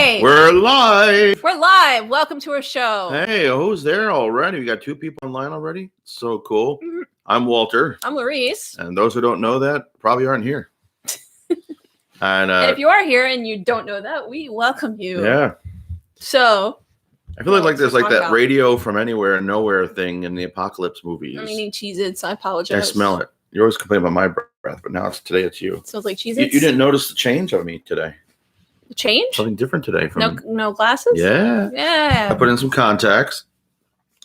live. We're live. We're live. Welcome to our show. Hey, who's there already? We got 2 people online already. So cool. Mhm. I'm Walter. I'm Laurice. And those who don't know that probably aren't here. and And if you are here and you don't know that, we welcome you. Yeah. So I feel like there's like that radio from anywhere and nowhere thing in the apocalypse movies. I'm eating Cheez-Its. I apologize. I smell it. You always complain about my breath, but now today it's you. It smells like Cheez-Its. You didn't notice the change of me today. The change? Something different today. No glasses? Yeah. Yeah. I put in some contacts.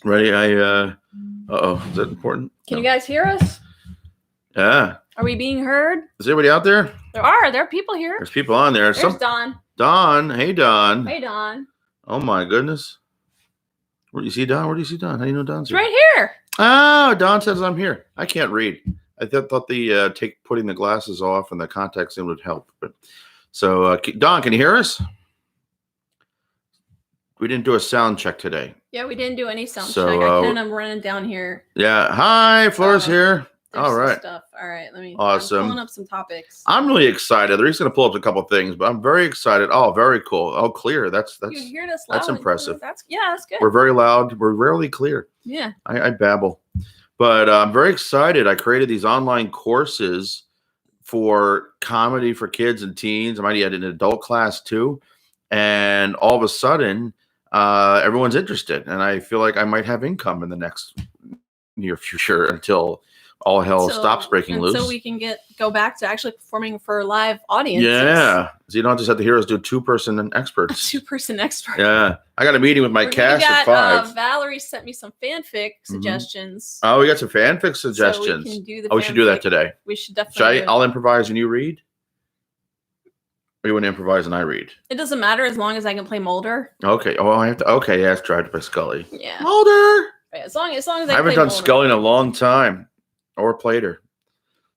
Ready? Uh-oh. Is that important? Can you guys hear us? Yeah. Are we being heard? Is anybody out there? There are people here. There's people on there. There's Don. Don. Hey, Don. Hey, Don. Oh, my goodness. Where do you see Don? Where do you see Don? How do you know Don's here? Right here. Oh, Don says I'm here. I can't read. I thought the putting the glasses off and the contacts in would help. But so, Don, can you hear us? We didn't do a sound check today. Yeah, we didn't do any sound So, check. I kind of running down here. Yeah. Hi, Flora's here. All right. Stuff. All right. Let me. Awesome. I'm pulling up some topics. I'm really excited. They're just going to pull up a couple of things, but I'm very excited. Oh, very cool. Oh, clear. That's you hear us loud. that's impressive. That's good. We're very loud. We're rarely clear. Yeah. I babble, but I'm very excited. I created these online courses for comedy for kids and teens. I might add an adult class too, and all of a sudden, everyone's interested, and I feel like I might have income in the next near future until all hell stops breaking loose. So we can go back to actually performing for live audiences. Yeah. So you don't just have to hear us do 2-person experts. 2-person expert. Yeah. I got a meeting with my cast at 5. Valerie sent me some fanfic suggestions. Oh, we got some fanfic suggestions. So we can do the we should do that today. We should definitely. I'll improvise and you read? Or you want to improvise and I read? It doesn't matter as long as I can play Mulder. Okay. Oh, I have to. Okay. Yeah, it's Drive by Scully. Yeah. Mulder. Right, as long as I haven't done Scully in a long time. Or played her.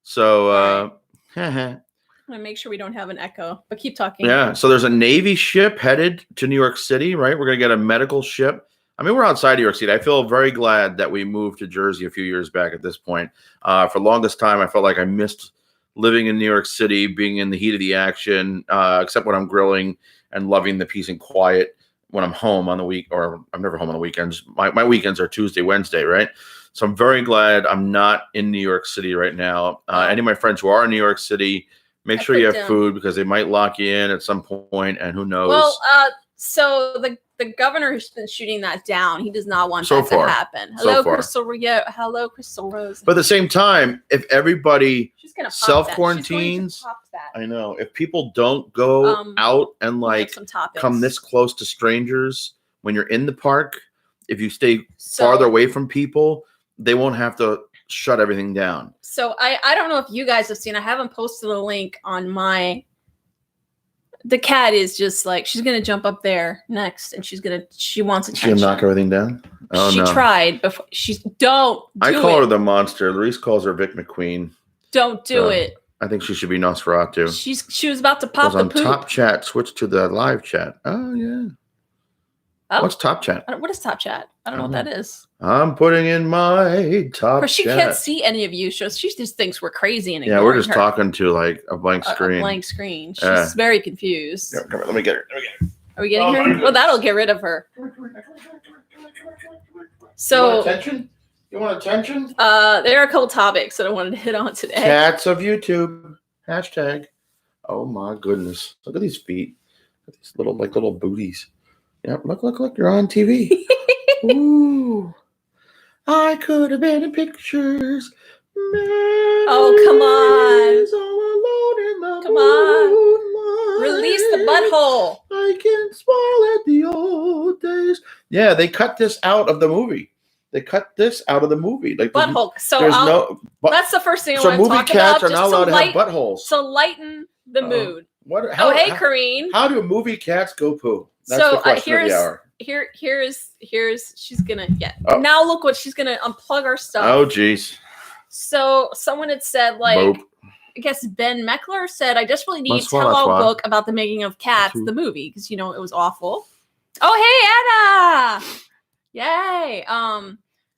So, I'm gonna make sure we don't have an echo, but keep talking. Yeah. So there's a Navy ship headed to New York City, right? We're gonna get a medical ship. I mean, we're outside New York City. I feel very glad that we moved to Jersey a few years back at this point. For the longest time, I felt like I missed living in New York City, being in the heat of the action, except when I'm grilling and loving the peace and quiet when I'm home on the week, or I'm never home on the weekends. My weekends are Tuesday, Wednesday, right? So I'm very glad I'm not in New York City right now. Any of my friends who are in New York City, make sure you have food because they might lock you in at some point, and who knows. Well, so the governor has been shooting that down. He does not want that to happen. Hello, Crystal Rose. But at the same time, if everybody self-quarantines, I know, if people don't go out and come this close to strangers when you're in the park, if you stay farther away from people, they won't have to shut everything down. So I don't know if you guys have seen, I haven't posted a link on the cat is just like, she's going to jump up there next and she wants attention. She's going to knock everything down? Oh, she tried before. I call her the monster. Laurice calls her Vic McQueen. Don't do it. I think she should be Nosferatu. She was about to pop the poop. On Top Chat, switch to the live chat. Oh, yeah. Oh. What's Top Chat? What is Top Chat? I don't know what that is. I'm putting in my Top Chat. She can't see any of you, so she just thinks we're crazy and we're just talking to like a blank screen. A blank screen. She's very confused. Yeah, come on, let me get her. Are we getting her? Well, that'll get rid of her. So, you want attention? There are a couple topics that I wanted to hit on today. Cats of YouTube. #. Oh my goodness! Look at these feet. Look at these little booties. Yep, look, you're on TV. Ooh. I could have been in pictures. Oh, come on. Come on. Release the butthole. I can smile at the old days. Yeah, they cut this out of the movie. Like butthole. So that's the first thing I want to talk about. So movie cats are not allowed to have buttholes. So lighten the mood. Hey, Kareen. How do movie cats go poo? That's the question of the hour. Here's she's gonna get. Now look what she's gonna unplug our stuff. Oh geez. So someone had said I guess Ben Meckler said, I just really need to tell a book about the making of Cats, the movie, because it was awful. Oh hey Anna. Yay.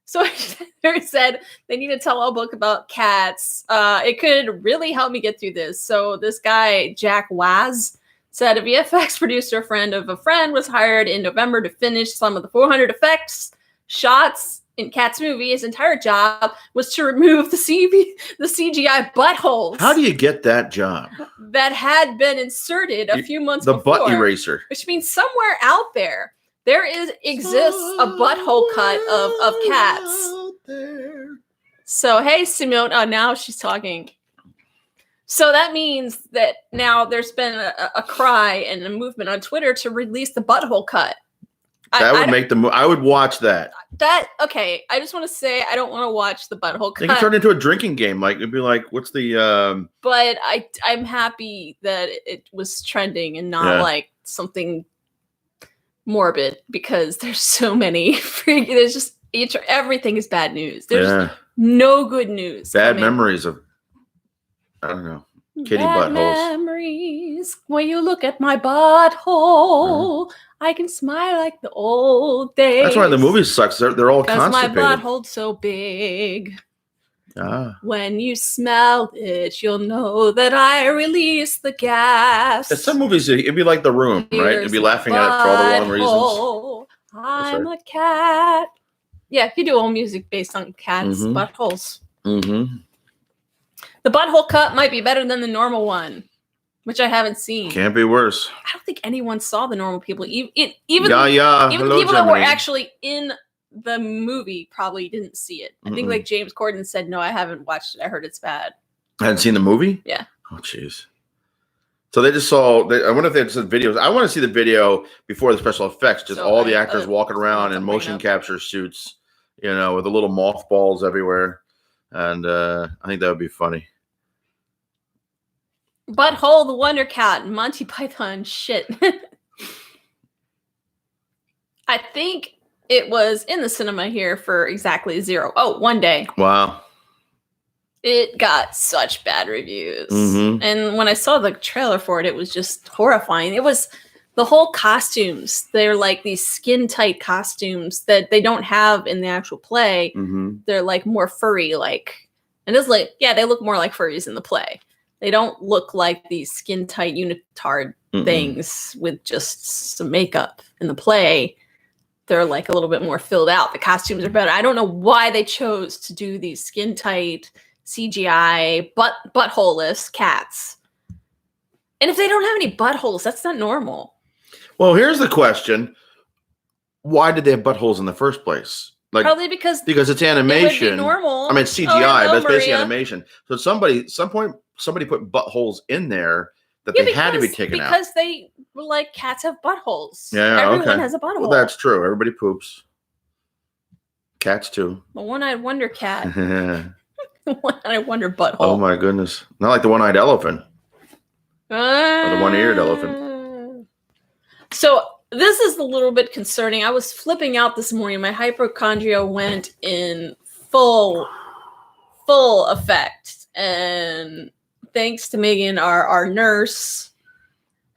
So it said they need to tell a book about cats. It could really help me get through this. So this guy, Jack Waz, said a VFX producer friend of a friend was hired in November to finish some of the 400 effects shots in Cat's movie. His entire job was to remove the CGI buttholes. How do you get that job? That had been inserted a few months before. The butt eraser. Which means somewhere out there exists a butthole cut of cats. So, hey, Simone. Oh, now she's talking. So that means that now there's been a cry and a movement on Twitter to release the butthole cut. That would make the I would watch that. Okay. I just want to say I don't want to watch the butthole cut. They can turn it into a drinking game. Like it'd be like, what's the? But I'm happy that it was trending and not like something morbid, because there's so many. There's just everything is bad news. There's no good news. Bad memories of. I don't know. Kitty buttholes. Memories. When you look at my butthole, I can smile like the old days. That's why the movie sucks. They're all constipated. Because my butthole's so big. When you smell it, you'll know that I release the gas. In some movies, it'd be like The Room, right? You'd be laughing at it for all the wrong reasons. I'm a cat. Yeah, you do all music based on cats' buttholes. Mm-hmm. The butthole cut might be better than the normal one, which I haven't seen. Can't be worse. I don't think anyone saw the normal people. Even the people that were actually in the movie probably didn't see it. I think like James Corden said, no, I haven't watched it. I heard it's bad. I hadn't seen the movie? Yeah. Oh, jeez. So they just saw, I wonder if they just said videos. I want to see the video before the special effects, just all the actors walking around in motion capture suits, with the little mothballs everywhere. And I think that would be funny. Butthole the Wonder Cat, Monty Python shit. I think it was in the cinema here for exactly 0. Oh, one day. Wow. It got such bad reviews. And when I saw the trailer for it, it was just horrifying. It was the whole costumes. They're like these skin tight costumes that they don't have in the actual play. They're like more furry, and it's like, they look more like furries in the play. They don't look like these skin tight unitard things with just some makeup. In the play, they're like a little bit more filled out. The costumes are better. I don't know why they chose to do these skin tight CGI buttholeless cats. And if they don't have any buttholes, that's not normal. Well, here's the question. Why did they have buttholes in the first place? Probably because it's animation. It would be normal. I mean, it's CGI, but it's basically animation. So somebody put buttholes in there that they had to be taken out. Because they were like, cats have buttholes. Yeah, Everyone has a butthole. Well, that's true. Everybody poops. Cats too. The one-eyed wonder cat. One-eyed wonder butthole. Oh my goodness. Not like the one-eyed elephant. Or the one-eared elephant. So this is a little bit concerning. I was flipping out this morning. My hypochondria went in full effect. And thanks to Megan, our nurse.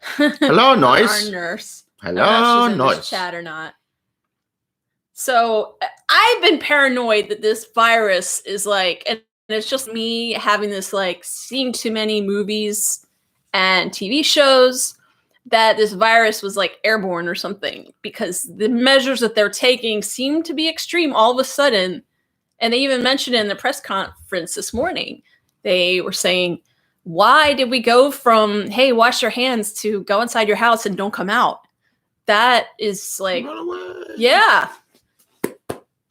Hello, Noise. Our nurse. Hello, Noise. Noise. This chat or not. So I've been paranoid that this virus is and it's just me having this seeing too many movies and TV shows, that this virus was airborne or something, because the measures that they're taking seem to be extreme all of a sudden. And they even mentioned it in the press conference this morning. They were saying, why did we go from, hey, wash your hands, to go inside your house and don't come out? That is yeah.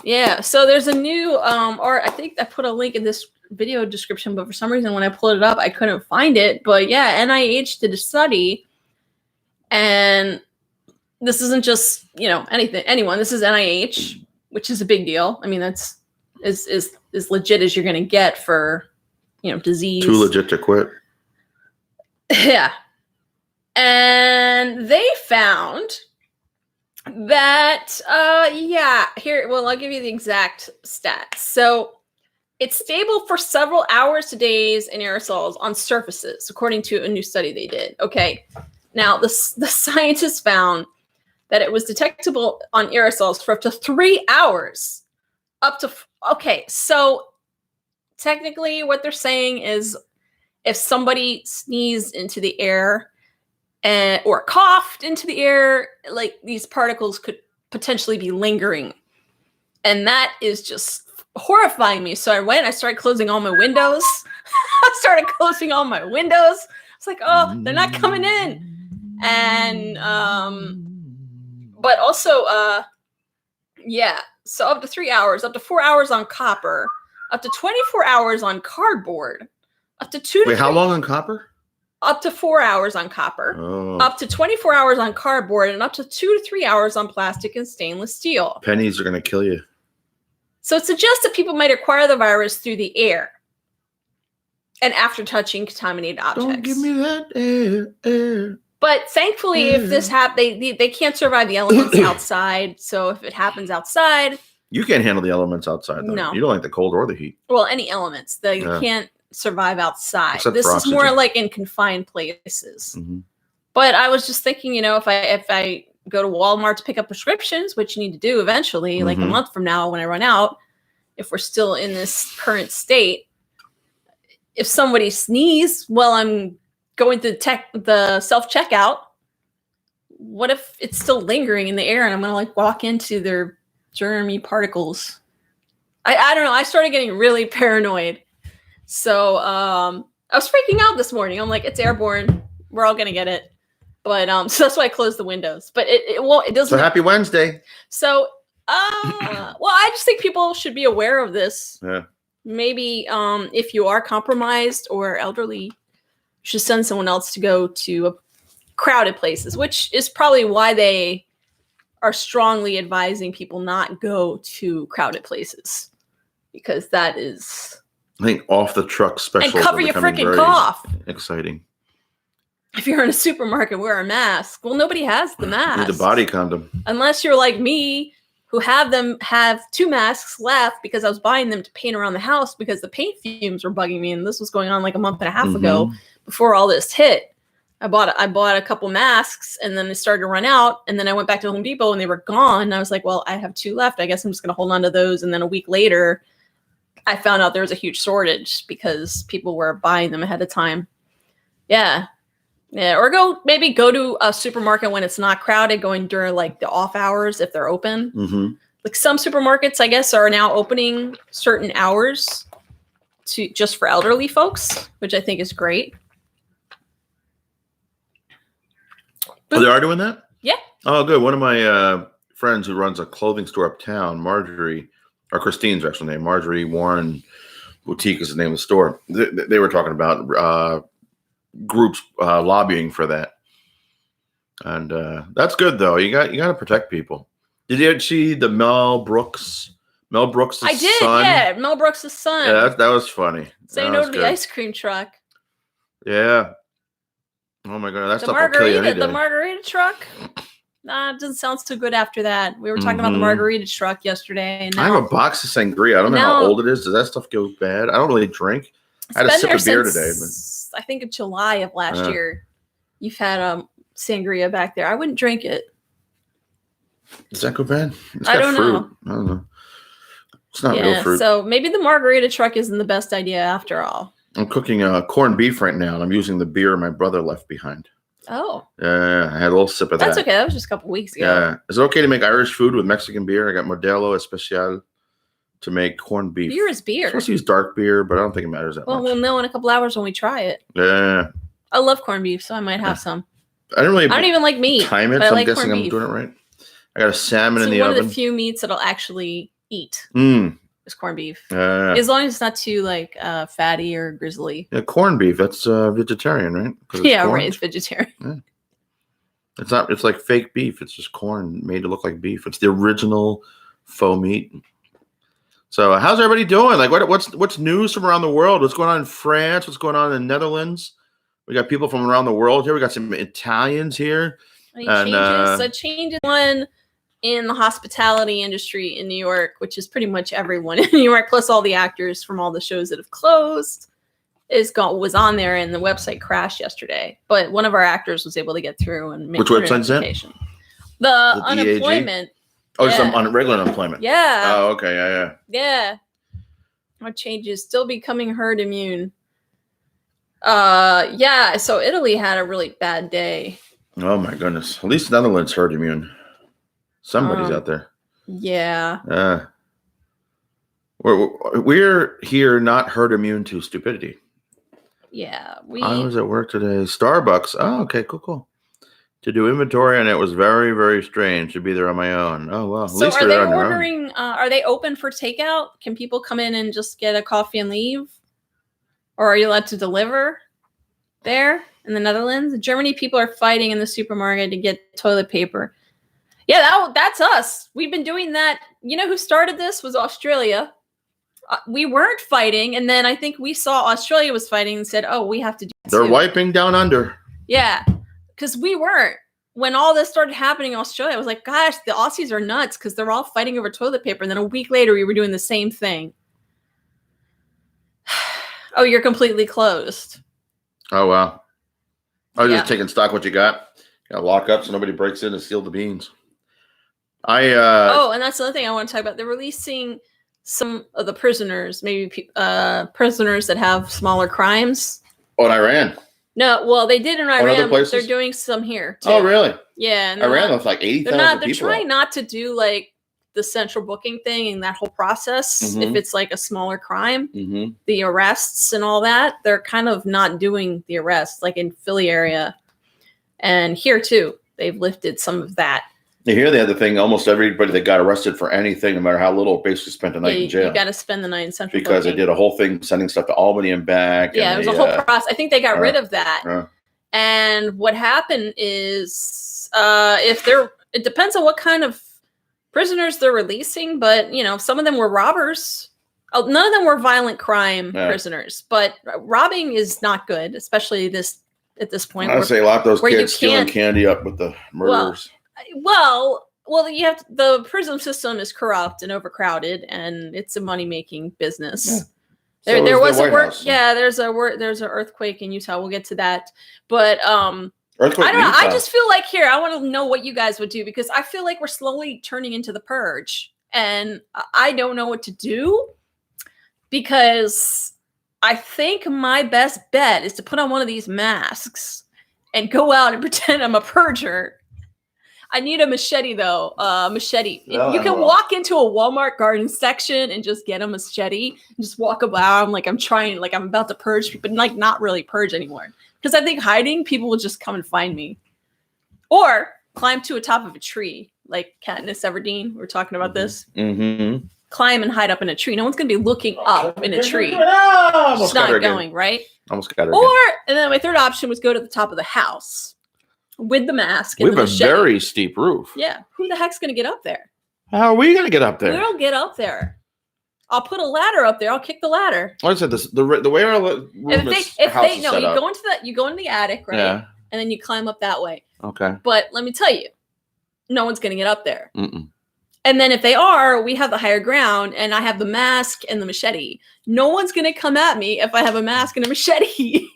Yeah. So there's a new, or I think I put a link in this video description, but for some reason when I pulled it up, I couldn't find it. But yeah, NIH did a study, and this isn't just, anyone. This is NIH, which is a big deal. I mean, that's as legit as you're going to get for, disease. Too legit to quit. Yeah. And they found that, here, well, I'll give you the exact stats. So it's stable for several hours to days in aerosols on surfaces, according to a new study they did. Okay. Now, the scientists found that it was detectable on aerosols for up to 3 hours. Okay, so technically what they're saying is if somebody sneezed into the air or coughed into the air, like these particles could potentially be lingering. And that is just horrifying me. So I started closing all my windows. I started closing all my windows. It's like, oh, they're not coming in. And, but also, yeah. So up to 3 hours, up to 4 hours on copper, up to 24 hours on cardboard, up to 2 to Wait, how long on copper? Up to 4 hours on copper, up to 24 hours on cardboard, and up to 2 to 3 hours on plastic and stainless steel. Pennies are going to kill you. So it suggests that people might acquire the virus through the air and after touching contaminated objects. Don't give me that air. But thankfully, if this happens, they can't survive the elements outside. So if it happens outside... You can't handle the elements outside, though. No. You don't like the cold or the heat. Well, any elements. They can't survive outside. Except this is oxygen. more like in confined places. Mm-hmm. But I was just thinking, if I go to Walmart to pick up prescriptions, which you need to do eventually, like a month from now when I run out, if we're still in this current state, if somebody sneezes while I'm going through the self-checkout, what if it's still lingering in the air and I'm going to walk into their germy particles? I don't know. I started getting really paranoid. So I was freaking out this morning. I'm like, it's airborne. We're all going to get it. But so that's why I closed the windows. But it won't. It doesn't. So happy Wednesday. So well, I just think people should be aware of this. Yeah. Maybe if you are compromised or elderly, you should send someone else to go to crowded places, which is probably why they are strongly advising people not go to crowded places, because that is. I think off the truck specials. And cover your freaking cough. Exciting. If you're in a supermarket, wear a mask. Well, nobody has the mask. Need a body condom. Unless you're like me, who have 2 masks left because I was buying them to paint around the house because the paint fumes were bugging me. And this was going on like a month and a half ago before all this hit. I bought a couple masks and then it started to run out. And then I went back to Home Depot and they were gone. And I was like, well, I have 2 left. I guess I'm just going to hold on to those. And then a week later, I found out there was a huge shortage because people were buying them ahead of time. Yeah. Or maybe go to a supermarket when it's not crowded, going during like the off hours if they're open. Like some supermarkets, I guess, are now opening certain hours just for elderly folks, which I think is great. Oh, they are doing that? Yeah. Oh, good. One of my friends who runs a clothing store uptown, Marjorie, or Christine's actual name, Marjorie Warren Boutique is the name of the store. They were talking about groups lobbying for that, and that's good though. You got to protect people. Did you see the Mel Brooks' I did. son? Yeah, Mel Brooks' son. Yeah, that was funny. Say no to the ice cream truck. Yeah. Oh my god, that stuff will kill you any day. The margarita truck. It doesn't sound so good after that. We were talking about the margarita truck yesterday. And I have a box of sangria. I don't know how old it is. Does that stuff go bad? I don't really drink. I had a sip of beer today, but I think in July of last year, you've had sangria back there. I wouldn't drink it. Does that go bad? I don't know. I don't know. It's not real fruit. So maybe the margarita truck isn't the best idea after all. I'm cooking corned beef right now, and I'm using the beer my brother left behind. Oh. Yeah, I had a little sip of that. That's okay. That was just a couple weeks ago. Yeah. Is it okay to make Irish food with Mexican beer? I got Modelo Especial to make corned beef. Beer is beer. I'm supposed to use dark beer, but I don't think it matters that much. Well, we'll know in a couple hours when we try it. Yeah. I love corned beef, so I might have some. I don't even like meat. Time it, so I'm guessing I'm doing it right. I got a salmon in the oven. One of the few meats that I'll actually eat is corned beef. As long as it's not too fatty or grizzly. Yeah, corned beef. That's vegetarian, right? Yeah, right. It's vegetarian. Yeah. It's not. It's like fake beef. It's just corn made to look like beef. It's the original faux meat. So, how's everybody doing? Like, what's news from around the world? What's going on in France? What's going on in the Netherlands? We got people from around the world here. We got some Italians here. Changes one in the hospitality industry in New York, which is pretty much everyone in New York, plus all the actors from all the shows that have closed, was on there, and the website crashed yesterday. But one of our actors was able to get through and make. Which website's that? The unemployment. Oh, some regular unemployment. Yeah. Oh, okay. Yeah. Yeah. What changes? Still becoming herd immune. Yeah. So Italy had a really bad day. Oh my goodness! At least Netherlands herd immune. Somebody's out there. Yeah. We're here not herd immune to stupidity. Yeah. I was at work today. Starbucks. Oh, okay, cool. To do inventory, and it was very, very strange to be there on my own. Oh well. So are they ordering? Are they open for takeout? Can people come in and just get a coffee and leave, or are you allowed to deliver there in the Netherlands? In Germany, people are fighting in the supermarket to get toilet paper. Yeah, that's us. We've been doing that. You know who started this was Australia. We weren't fighting, and then I think we saw Australia was fighting and said, "Oh, we have to do that." They're wiping down under. Yeah, because we weren't. When all this started happening in Australia, I was like, "Gosh, the Aussies are nuts," because they're all fighting over toilet paper. And then a week later, we were doing the same thing. Oh, you're completely closed. Oh wow! I was just taking stock what you got. Got lock up so nobody breaks in and steal the beans. And that's the other thing I want to talk about. They're releasing some of the prisoners, maybe prisoners that have smaller crimes. Oh, in Iran? No, well, they did in Iran, but they're doing some here, too. Oh, really? Yeah. And Iran looks like 80,000 people. They're trying not to do, like, the central booking thing and that whole process. If it's, like, a smaller crime, the arrests and all that, they're kind of not doing the arrests, like in Philly area. And here, too, they've lifted some of that. Here they had the thing, almost everybody that got arrested for anything, no matter how little, basically spent the night in jail. You got to spend the night in central because booking. They did a whole thing sending stuff to Albany and back. Yeah, it was a whole process. I think they got rid of that. And what happened is it depends on what kind of prisoners they're releasing, but, you know, some of them were robbers. None of them were violent crime prisoners, but robbing is not good, especially at this point. I say a lot of those kids stealing candy up with the murderers. Well, you have the prison system is corrupt and overcrowded, and it's a money-making business. Yeah. There was a work. Yeah, there's an earthquake in Utah. We'll get to that, but I don't know. I just feel like here. I want to know what you guys would do because I feel like we're slowly turning into the purge, and I don't know what to do because I think my best bet is to put on one of these masks and go out and pretend I'm a purger. I need a machete, though. Machete. You can walk into a Walmart garden section and just get a machete and just walk about. I'm about to purge, but like not really purge anymore. Because I think hiding, people will just come and find me. Or climb to the top of a tree, like Katniss Everdeen. We were talking about this. Mm-hmm. Climb and hide up in a tree. No one's going to be looking up in a tree. It's not going, right? Almost got her. And then my third option was go to the top of the house. With the mask. We have a very steep roof. Yeah. Who the heck's going to get up there? How are we going to get up there? We don't get up there. I'll put a ladder up there. I'll kick the ladder. Like I said, the way our room is set up. You go into the attic, right? Yeah. And then you climb up that way. Okay. But let me tell you, no one's going to get up there. Mm-mm. And then if they are, we have the higher ground, and I have the mask and the machete. No one's going to come at me if I have a mask and a machete.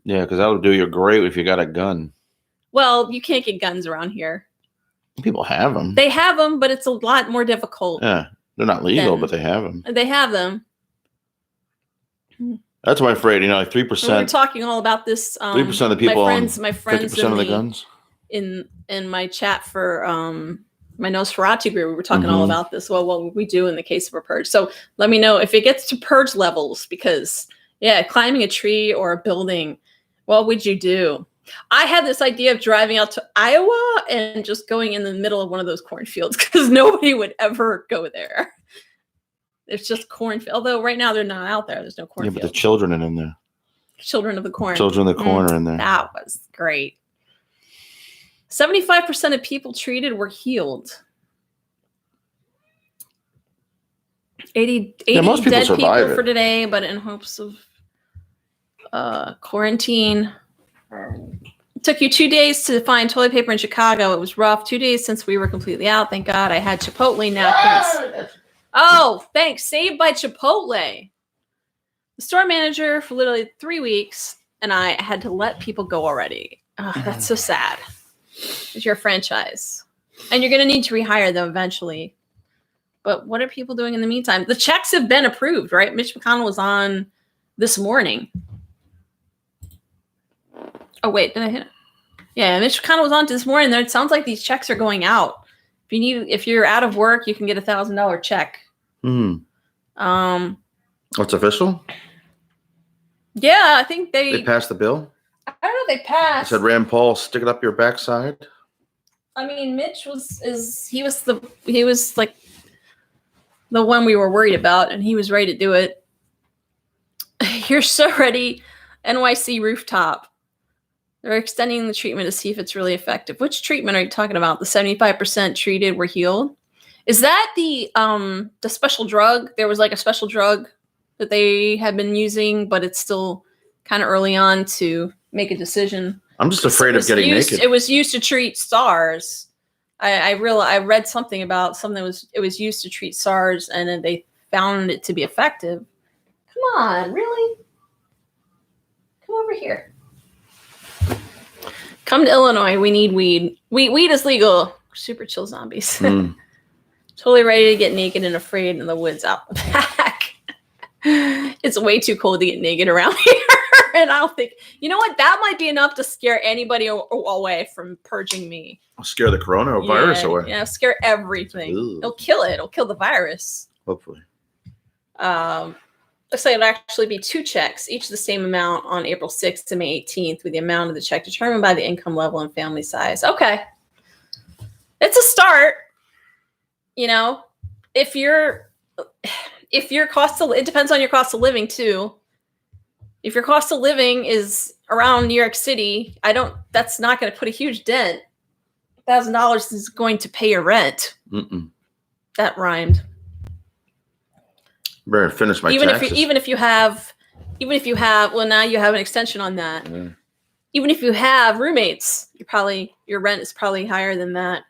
Yeah, because that would do you great if you got a gun. Well, you can't get guns around here. People have them. They have them, but it's a lot more difficult. Yeah, they're not legal, but they have them. They have them. That's why I'm afraid, like 3%. We're talking all about this. 3% of the people my friends 50% of the guns. In my chat for my Nosferatu group, we were talking all about this. Well, what would we do in the case of a purge? So let me know if it gets to purge levels, because climbing a tree or a building, what would you do? I had this idea of driving out to Iowa and just going in the middle of one of those cornfields because nobody would ever go there. There's just cornfield. Although right now they're not out there. There's no cornfield. Yeah, but the children are in there. Children of the corn. Children of the corn are in there. That was great. 75% of people treated were healed. 80 most people dead survive people for today, but in hopes of quarantine. It took you 2 days to find toilet paper in Chicago. It was rough. 2 days since we were completely out. Thank God I had Chipotle napkins. Oh, thanks. Saved by Chipotle. The store manager for literally 3 weeks, and I had to let people go already. Oh, that's so sad. It's your franchise. And you're going to need to rehire them eventually. But what are people doing in the meantime? The checks have been approved, right? Mitch McConnell was on this morning. Oh, wait, did I hit it? Yeah, Mitch kind of was on to this morning. There, it sounds like these checks are going out. If you're out of work, you can get $1,000 check. What's official? Yeah, I think they passed the bill. I don't know if they passed. I said, Rand Paul, stick it up your backside. I mean, Mitch was like the one we were worried about, and he was ready to do it. You're so ready, NYC rooftop. They're extending the treatment to see if it's really effective. Which treatment are you talking about? The 75% treated were healed? Is that the special drug? There was like a special drug that they had been using, but it's still kind of early on to make a decision. I'm just afraid of getting naked. It was used to treat SARS. I read something about something it was used to treat SARS, and then they found it to be effective. Come on, really? Come over here. Come to Illinois. We need weed. Weed is legal. Super chill zombies. Totally ready to get naked and afraid in the woods out the back. It's way too cold to get naked around here. And I don't think, you know what? That might be enough to scare anybody away from purging me. I'll scare the coronavirus away. Yeah, scare everything. Ooh. It'll kill it. It'll kill the virus. Hopefully. Looks like it'll actually be 2 checks, each the same amount on April 6th to May 18th, with the amount of the check determined by the income level and family size. Okay. It's a start. You know, if your cost of, it depends on your cost of living too. If your cost of living is around New York City, that's not going to put a huge dent. $1,000 is going to pay your rent. That rhymed. Better finish my taxes. Even if you have, well, now you have an extension on that. Yeah. Even if you have roommates, your rent is probably higher than that.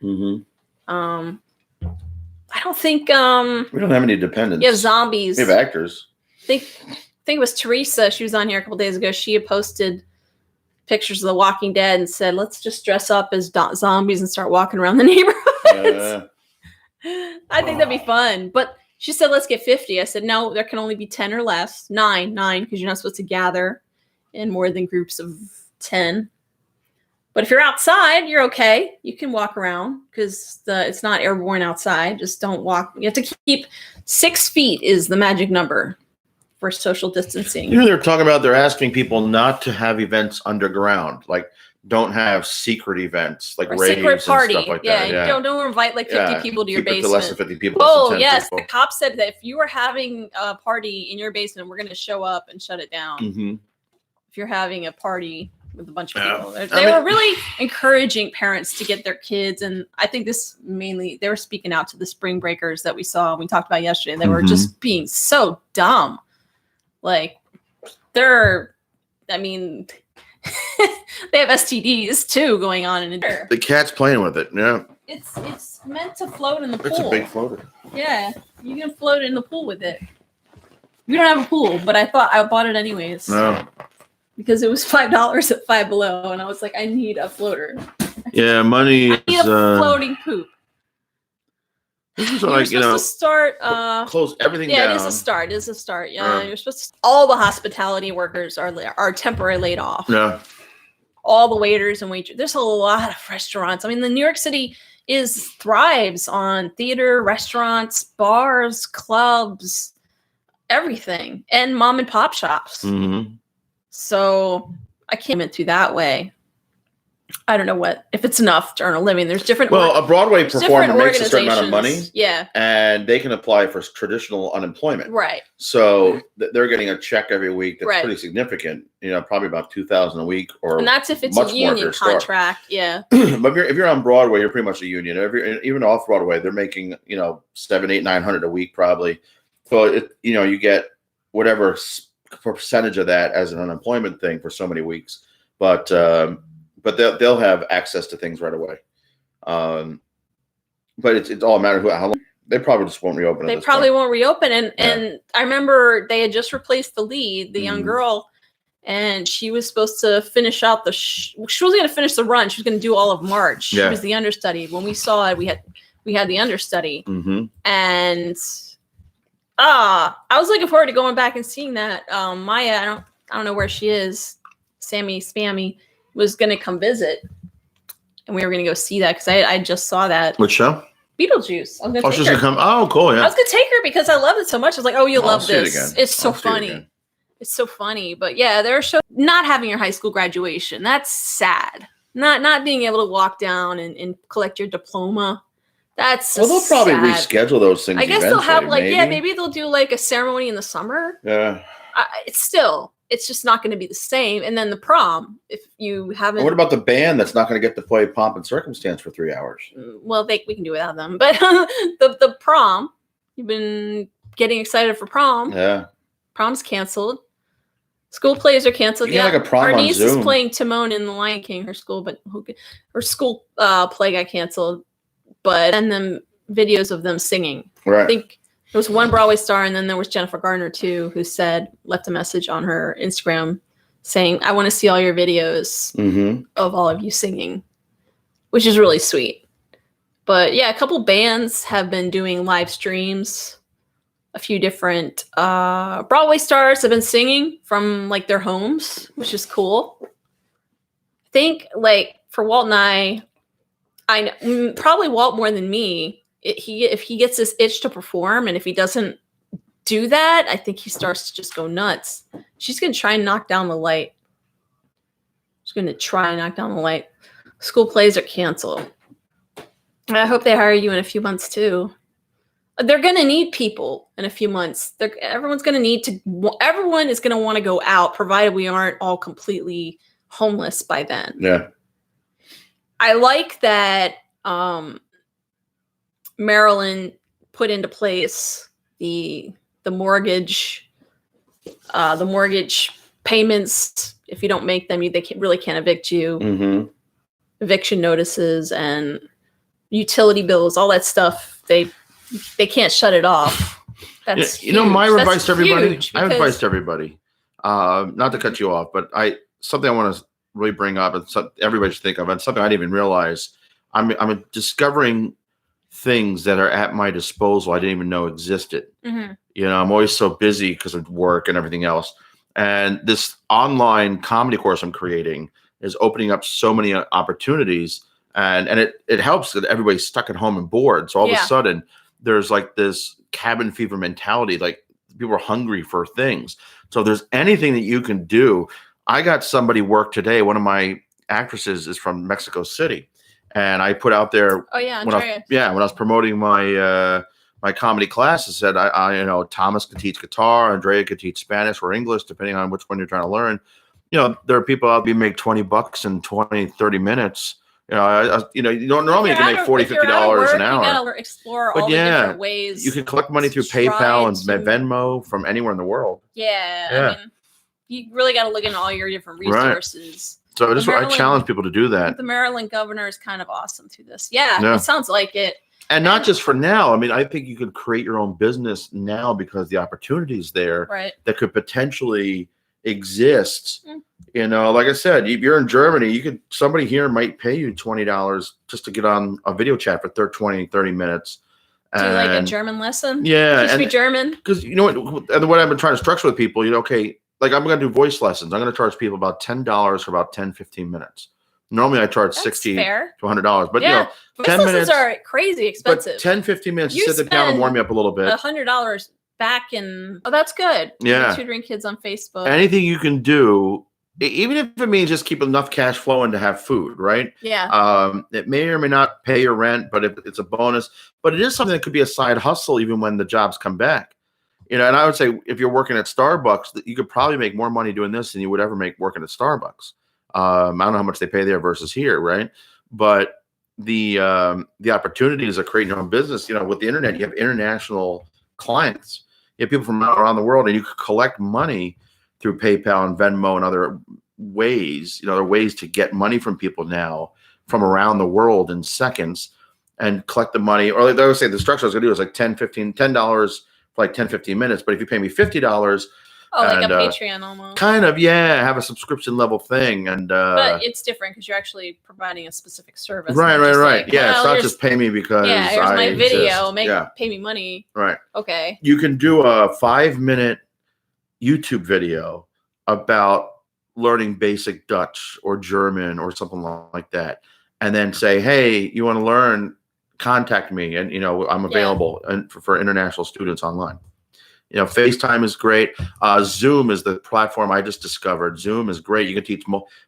I don't think we don't have any dependents. You have zombies. We have actors. I think it was Teresa. She was on here a couple days ago. She had posted pictures of The Walking Dead and said, "Let's just dress up as zombies and start walking around the neighborhoods." I think that'd be fun. But she said, "Let's get 50." I said, "No, there can only be 10 or less. 9, because you're not supposed to gather in more than groups of 10. But if you're outside, you're okay. You can walk around because it's not airborne outside. Just don't walk. You have to keep 6 feet is the magic number for social distancing." You know, they're asking people not to have events underground, like don't have secret events, like raves and stuff like that. Yeah, don't invite like 50 people to your basement. To less than 50 people. Oh, yes. People. The cop said that if you were having a party in your basement, we're going to show up and shut it down. If you're having a party with a bunch of people. They were really encouraging parents to get their kids. And I think they were speaking out to the spring breakers that we talked about yesterday. They were just being so dumb. Like they have STDs too going on in there. The cat's playing with it. Yeah. It's meant to float in the pool. It's a big floater. Yeah. You can float in the pool with it. We don't have a pool, but I thought I bought it anyways. No. Because it was $5 at Five Below, and I was like, I need a floater. Yeah, money. I need a floating poop. This is like, to start. Close everything down. Yeah, it is a start. Yeah, you're supposed to. All the hospitality workers are temporarily laid off. Yeah. All the waiters and waitresses. There's a lot of restaurants. I mean, the New York City thrives on theater, restaurants, bars, clubs, everything, and mom and pop shops. So I came in through that way. I don't know if it's enough to earn a living. There's different. Well, a Broadway performer makes a certain amount of money. Yeah. And they can apply for traditional unemployment. Right. So they're getting a check every week that's pretty significant. Probably about $2,000 a week, and that's if it's a union contract. Yeah. But if you're on Broadway, you're pretty much a union. Even off Broadway, they're making $700, $800, $900 a week probably. So you get whatever percentage of that as an unemployment thing for so many weeks, but they'll have access to things right away. But it's all a matter of how long. They probably just won't reopen. They probably won't reopen. And I remember they had just replaced the lead, the young girl, and she was supposed to finish out she wasn't going to finish the run. She was going to do all of March. She was the understudy. When we saw it, we had the understudy, and I was looking forward to going back and seeing that. Maya, I don't know where she is. Sammy Spammy was going to come visit, and we were going to go see that because I just saw that. Which show? Beetlejuice. I'm gonna she's gonna come. Oh, cool. Yeah. I was gonna take her because I loved it so much. I was like, oh, you'll love this. It's so funny. It's so funny. But yeah, there are shows. Not having your high school graduation. That's sad. Not being able to walk down and collect your diploma. That's they'll probably reschedule those things. I guess they'll have maybe they'll do like a ceremony in the summer. Yeah. It's just not going to be the same. And then the prom, if you haven't. What about the band that's not going to get to play Pomp and Circumstance for 3 hours? Well, we can do without them. But the prom, you've been getting excited for prom. Yeah. Prom's canceled. School plays are canceled. Yeah, like a prom our on niece Zoom. Is playing Timon in The Lion King. Her school play got canceled. But then the videos of them singing. Right. I think there was one Broadway star, and then there was Jennifer Garner too, who left a message on her Instagram saying, "I want to see all your videos of all of you singing," which is really sweet. But yeah, a couple bands have been doing live streams. A few different Broadway stars have been singing from like their homes, which is cool. I think like for Walt and I know probably Walt more than me. If he gets this itch to perform, and if he doesn't do that, I think he starts to just go nuts. She's going to try and knock down the light. School plays are canceled. I hope they hire you in a few months too. They're going to need people in a few months. Everyone is going to want to go out, provided we aren't all completely homeless by then. Yeah. I like that Maryland put into place the mortgage payments. If you don't make them, they really can't evict you. Mm-hmm. Eviction notices and utility bills, all that stuff. They can't shut it off. That's my advice to everybody. I have advice to everybody. Not to cut you off, but something I want to really bring up, and everybody should think of, and something I didn't even realize. I'm discovering things that are at my disposal I didn't even know existed. Mm-hmm. I'm always so busy because of work and everything else. And this online comedy course I'm creating is opening up so many opportunities, and it helps that everybody's stuck at home and bored. So all of a sudden there's like this cabin fever mentality, like people are hungry for things. So if there's anything that you can do, I got somebody work today. One of my actresses is from Mexico City, and I put out there. Oh yeah, when I was promoting my my comedy class, I said, I Thomas could teach guitar, Andrea could teach Spanish or English, depending on which one you're trying to learn. There are people out there who make $20 in 20, 30 minutes. Normally you can make $40, $50 an hour. You gotta explore all the different ways. You can collect money through PayPal and Venmo from anywhere in the world. Yeah. I mean, you really got to look into all your different resources. Right. So I challenge people to do that. The Maryland governor is kind of awesome through this. Yeah, it sounds like it. And not just for now. I mean, I think you could create your own business now because the opportunities there that could potentially exist. Like I said, if you're in Germany, somebody here might pay you $20 just to get on a video chat for 30 minutes. Do you like a German lesson? Yeah. Teach me German. Because what I've been trying to structure with people, like I'm going to do voice lessons. I'm going to charge people about $10 for about 10, 15 minutes. Normally I charge $60 to $100, but 10 minutes are crazy expensive. But 10, 15 minutes to sit them down and warm me up a little bit. $100 back in. Oh, that's good. Yeah. Tutoring kids on Facebook. Anything you can do, even if it means just keep enough cash flowing to have food, right? Yeah. It may or may not pay your rent, but it's a bonus. But it is something that could be a side hustle even when the jobs come back. And I would say if you're working at Starbucks, you could probably make more money doing this than you would ever make working at Starbucks. I don't know how much they pay there versus here, right? But the opportunities of creating your own business, with the internet, you have international clients. You have people from around the world, and you could collect money through PayPal and Venmo and other ways. There are ways to get money from people now from around the world in seconds and collect the money. Or like I would say, the structure I was going to do is like $10 for like 10, 15 minutes. But if you pay me $50, like a Patreon almost. Kind of, have a subscription level thing. But it's different because you're actually providing a specific service. Right. Like, it's not just pay me because here's my video. Pay me money. Right. Okay. You can do a 5-minute YouTube video about learning basic Dutch or German or something like that. and then say, hey, you want to learn, contact me. And, I'm available for international students online. FaceTime is great. Zoom is the platform I just discovered. Zoom is great. You can teach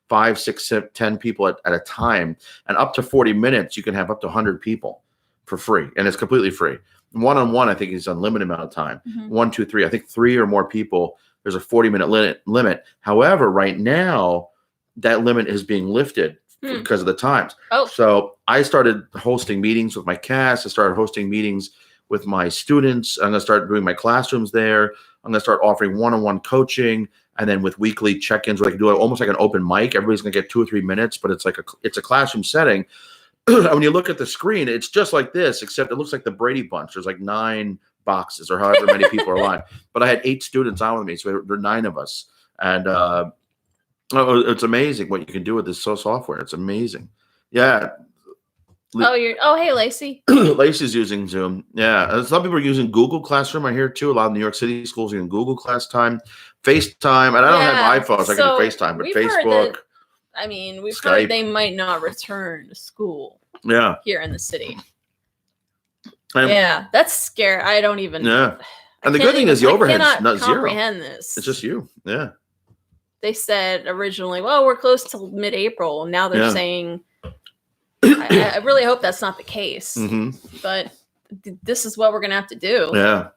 5, 6, 10 people at a time, and up to 40 minutes, you can have up to 100 people for free, and it's completely free. One-on-one, I think, is unlimited amount of time. 1, 2, 3. I think 3 or more people, there's a 40-minute limit. However, right now, that limit is being lifted because of the times. So I started hosting meetings with my cast. I started hosting meetings with my students. I'm going to start doing my classrooms there. I'm going to start offering one-on-one coaching, and then with weekly check-ins where I can do it almost like an open mic. Everybody's going to get 2 or 3 minutes, but it's a classroom setting. When you look at the screen, it's just like this, except it looks like the Brady Bunch. There's like 9 boxes or however many people are alive. But I had 8 students on with me, so there are 9 of us. And it's amazing what you can do with this software. It's amazing. Yeah. Hey, Lacey. Lacey's using Zoom. Yeah. Some people are using Google Classroom. I hear too. A lot of New York City schools are using Google FaceTime. And I don't have iPhones. So I can do FaceTime, but Facebook. We've Skype. heard they might not return to school. Yeah. Here in the city. That's scary. I don't even. Yeah. And the good thing is the overhead's not zero. Comprehend this. It's just you. Yeah. They said originally, well, we're close to mid-April. Now they're saying. I really hope that's not the case, but this is what we're going to have to do. Yeah.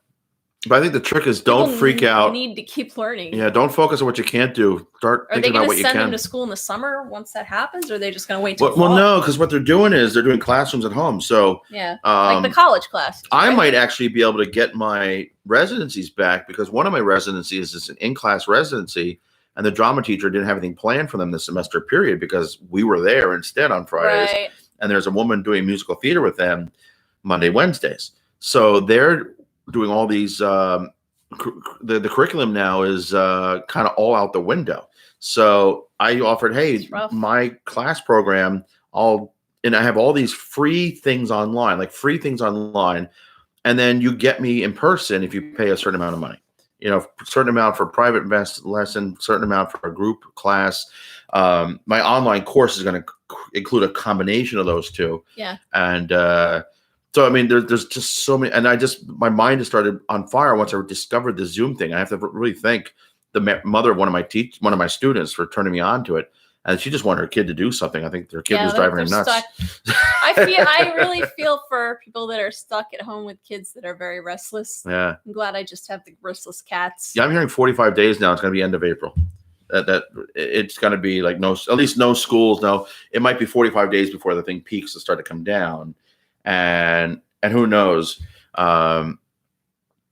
But I think the trick is don't freak out. You need to keep learning. Yeah. Don't focus on what you can't do. Start thinking about what you can. Are they going to send them to school in the summer once that happens, or are they just going to wait till Well, no, because what they're doing is they're doing classrooms at home. So like the college class. I might actually be able to get my residencies back, because one of my residencies is an in-class residency, and the drama teacher didn't have anything planned for them this semester period because we were there instead on Fridays. Right. And there's a woman doing musical theater with them Monday, Wednesdays. So they're doing all these, the curriculum now is kind of all out the window. So I offered, hey, my class program, and I have all these free things online, and then you get me in person if you pay a certain amount of money. Certain amount for private lesson, certain amount for a group class. My online course is going to include a combination of those two. Yeah. And so, there's just so many. And my mind has started on fire once I discovered the Zoom thing. I have to really thank the mother of one of my students for turning me on to it. And she just wanted her kid to do something. I think their kid was driving her nuts. I really feel for people that are stuck at home with kids that are very restless. Yeah. I'm glad I just have the restless cats. Yeah, I'm hearing 45 days now. It's going to be end of April. That it's going to be like at least no schools. No, it might be 45 days before the thing peaks to start to come down. And who knows?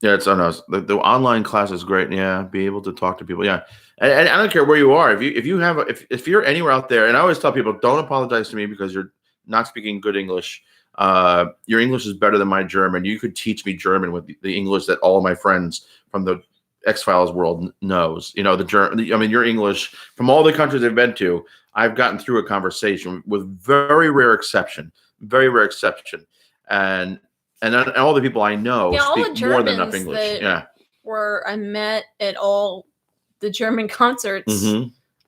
It's the online class is great. Yeah, be able to talk to people. Yeah, and I don't care where you are. If you're anywhere out there, and I always tell people, don't apologize to me because you're not speaking good English. Your English is better than my German. You could teach me German with the English that all my friends from the X-Files world knows. Your English from all the countries I've been to, I've gotten through a conversation with very rare exception, and all the people I know speak more than enough English. Where I met at all the German concerts,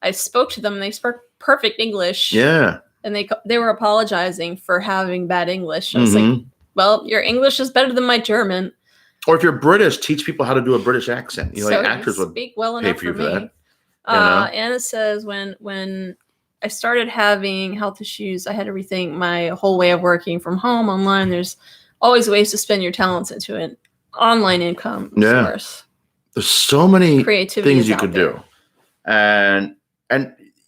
I spoke to them and they spoke perfect English. Yeah. And they were apologizing for having bad English. I was like, well, your English is better than my German. Or if you're British, teach people how to do a British accent. Actors would speak well pay enough for you for me. that. Anna says when I started having health issues, I had to rethink my whole way of working from home online. There's always ways to spend your talents into an online income source. There's so many creativity things you could do. And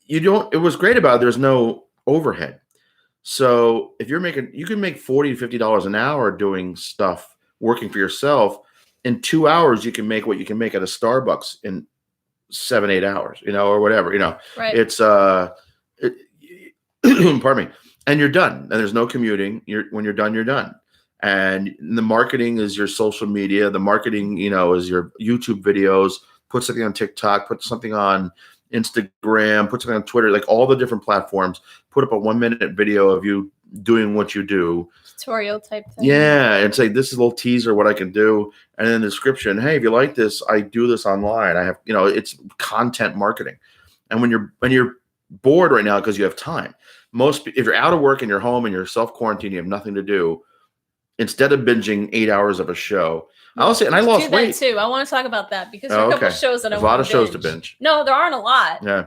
you don't, it was great about it, there's no overhead. So if you can make $40 to $50 an hour doing stuff, working for yourself. In 2 hours, you can make what you can make at a Starbucks in 7-8 hours, or whatever, Right. It's, pardon me. And you're done. And there's no commuting. When you're done, you're done. And the marketing is your social media. The marketing, is your YouTube videos. Put something on TikTok. Put something on Instagram. Put something on Twitter. Like all the different platforms. Put up a 1-minute video of you doing what you do. Tutorial type thing. Yeah, and say this is a little teaser what I can do, and in the description, hey, if you like this, I do this online. I have, it's content marketing. And when you're bored right now because you have time, if you're out of work and you're home and you're self-quarantined, you have nothing to do, instead of binging 8 hours of a show, I'll say, and I lost weight too. I want to talk about that because there are a couple shows that I want to binge. A lot of shows to binge. No, there aren't a lot. Yeah.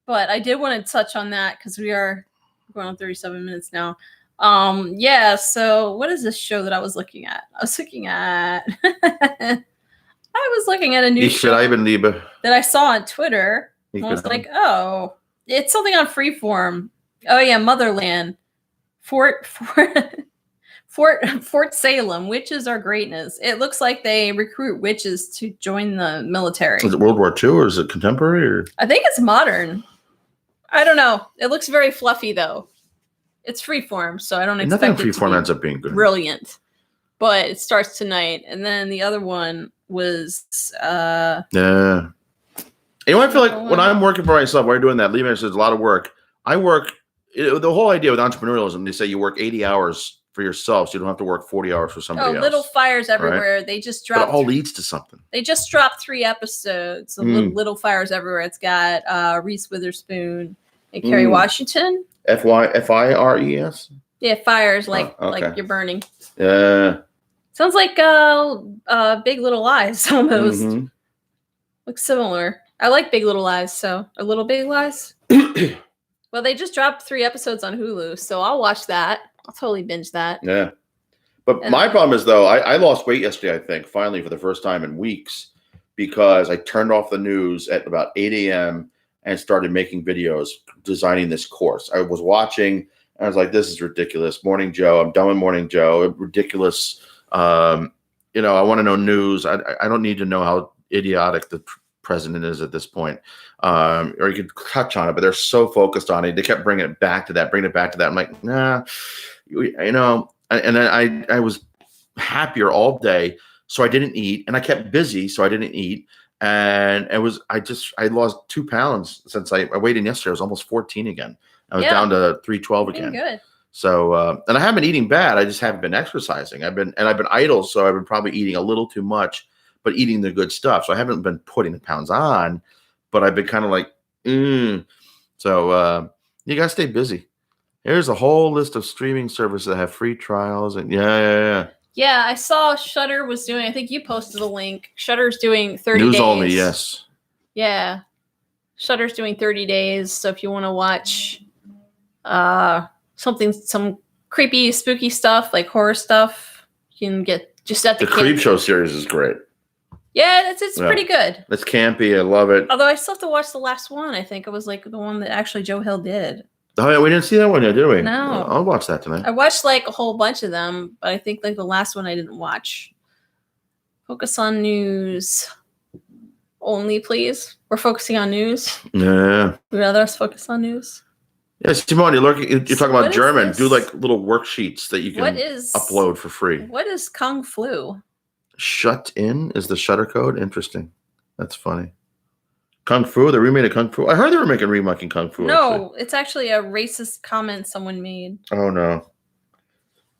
But I did want to touch on that because we are going on 37 minutes now. So what is this show that I was looking at? I was looking at a new show that I saw on Twitter. And I was like, oh, it's something on Freeform. Oh yeah, Motherland. Fort Salem, Witches Are Greatness. It looks like they recruit witches to join the military. Is it World War II or is it contemporary? Or? I think it's modern. I don't know. It looks very fluffy though. It's Freeform, so I don't expect nothing Freeform ends up being good. Brilliant. But it starts tonight. And then the other one was yeah. You know, I feel like when I'm working for myself, when I'm doing that, leaving, there's a lot of work. I work, the whole idea with entrepreneurialism, they say you work 80 hours for yourself, so you don't have to work 40 hours for somebody else. Little fires everywhere. Right? They just dropped. But it all leads to something. They just dropped 3 episodes of little fires everywhere. It's got Reese Witherspoon and Kerry Washington. Fires? Yeah, fires like you're burning. Yeah. Sounds like Big Little Lies almost. Mm-hmm. Looks similar. I like Big Little Lies, so a little Big Lies. Well, they just dropped 3 episodes on Hulu, so I'll watch that. I'll totally binge that. Yeah. But my problem is, though, I lost weight yesterday, I think, finally for the first time in weeks, because I turned off the news at about 8 a.m. and started making videos, designing this course. I was watching, and I was like, this is ridiculous. Morning Joe. I'm done with Morning Joe. Ridiculous. I want to know news. I don't need to know how idiotic the president is at this point. Or you could touch on it, but they're so focused on it. They kept bringing it back to that. I'm like, nah, and then I was happier all day. So I didn't eat, and I kept busy. So I didn't eat. And I lost 2 pounds since I weighed in yesterday. I was almost 14 again. I was down to 312 again. Good. So, and I haven't been eating bad. I just haven't been exercising. I've been idle. So I've been probably eating a little too much, but eating the good stuff. So I haven't been putting the pounds on, but I've been kind of like, So you got to stay busy. Here's a whole list of streaming services that have free trials. And yeah. Yeah, I saw Shudder was doing, I think you posted the link. Shudder's doing 30 days. News only, yes. Yeah. Shudder's doing 30 days. So if you want to watch some creepy, spooky stuff, like horror stuff, you can get just at the Creepshow series is great. Yeah, it's pretty good. It's campy. I love it. Although I still have to watch the last one. I think it was like the one that actually Joe Hill did. Oh, yeah, we didn't see that one yet, did we? No. I'll watch that tonight. I watched like a whole bunch of them, but I think like the last one I didn't watch. Focus on news only, please. We're focusing on news. Yeah. Would rather us focus on news? Yes, Simone, you're talking about German. Do like little worksheets that you can upload for free. What is Kung Flu? Shut in is the shutter code. Interesting. That's funny. Kung Fu, the remake of Kung Fu. I heard they were remaking Kung Fu. No, it's actually a racist comment someone made. Oh no.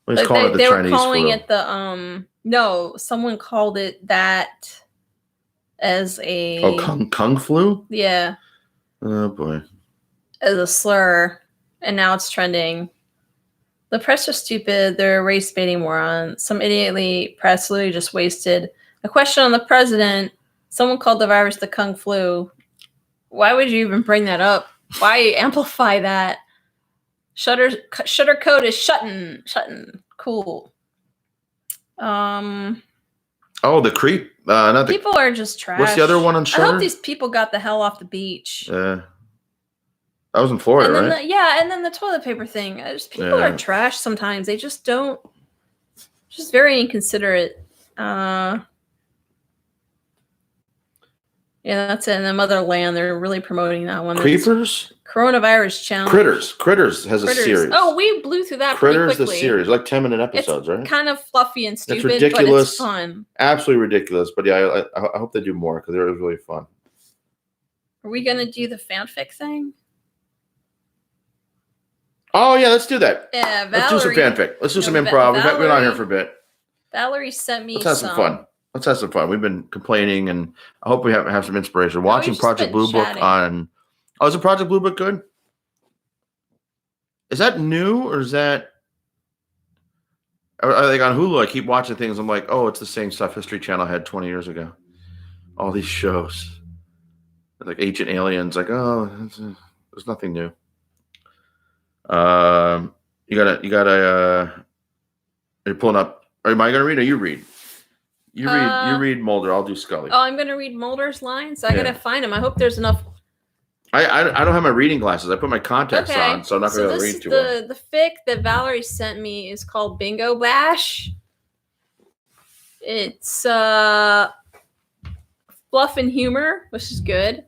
They were calling it the no, someone called it that as a Kung Flu? Yeah. Oh boy. As a slur, and now it's trending. The press are stupid. They're race baiting morons. Some idiotly press literally just wasted a question on the president. Someone called the virus the Kung Flu. Why would you even bring that up? Why amplify that? Shutter code is shuttin'. Cool. Oh, the creep. Not the people are just trash. What's the other one on Shutter? I hope these people got the hell off the beach. I was in Florida, and then right? And then the toilet paper thing. People are trash sometimes. They just don't. Just very inconsiderate. Yeah, that's it. And then Motherland, they're really promoting that one. Creepers? Coronavirus Challenge. Critters has a series. Oh, we blew through that Critters, pretty quickly. The series, like 10-minute episodes, right? Kind of fluffy and stupid, it's ridiculous, but it's fun. Absolutely ridiculous. But yeah, I hope they do more because they're really fun. Are we going to do the fanfic thing? Oh, yeah, let's do that. Yeah, let's do some fanfic. Let's do some improv. We've been on here for a bit. Valerie sent me Let's have some fun. Let's have some fun. We've been complaining, and I hope we have some inspiration. Watching Project Blue Book on... Oh, is the Project Blue Book good? Is that new or is that like on Hulu? I keep watching things. I'm like, oh, it's the same stuff History Channel had 20 years ago. All these shows, like Ancient Aliens. Like, oh, there's nothing new. You're pulling up. Or am I gonna read or you read? You read Mulder. I'll do Scully. Oh, I'm gonna read Mulder's lines. I gotta find them. I hope there's enough. I don't have my reading glasses. I put my contacts on, so I'm not gonna be able to read too well. The fic that Valerie sent me is called Bingo Bash. It's fluff and humor, which is good.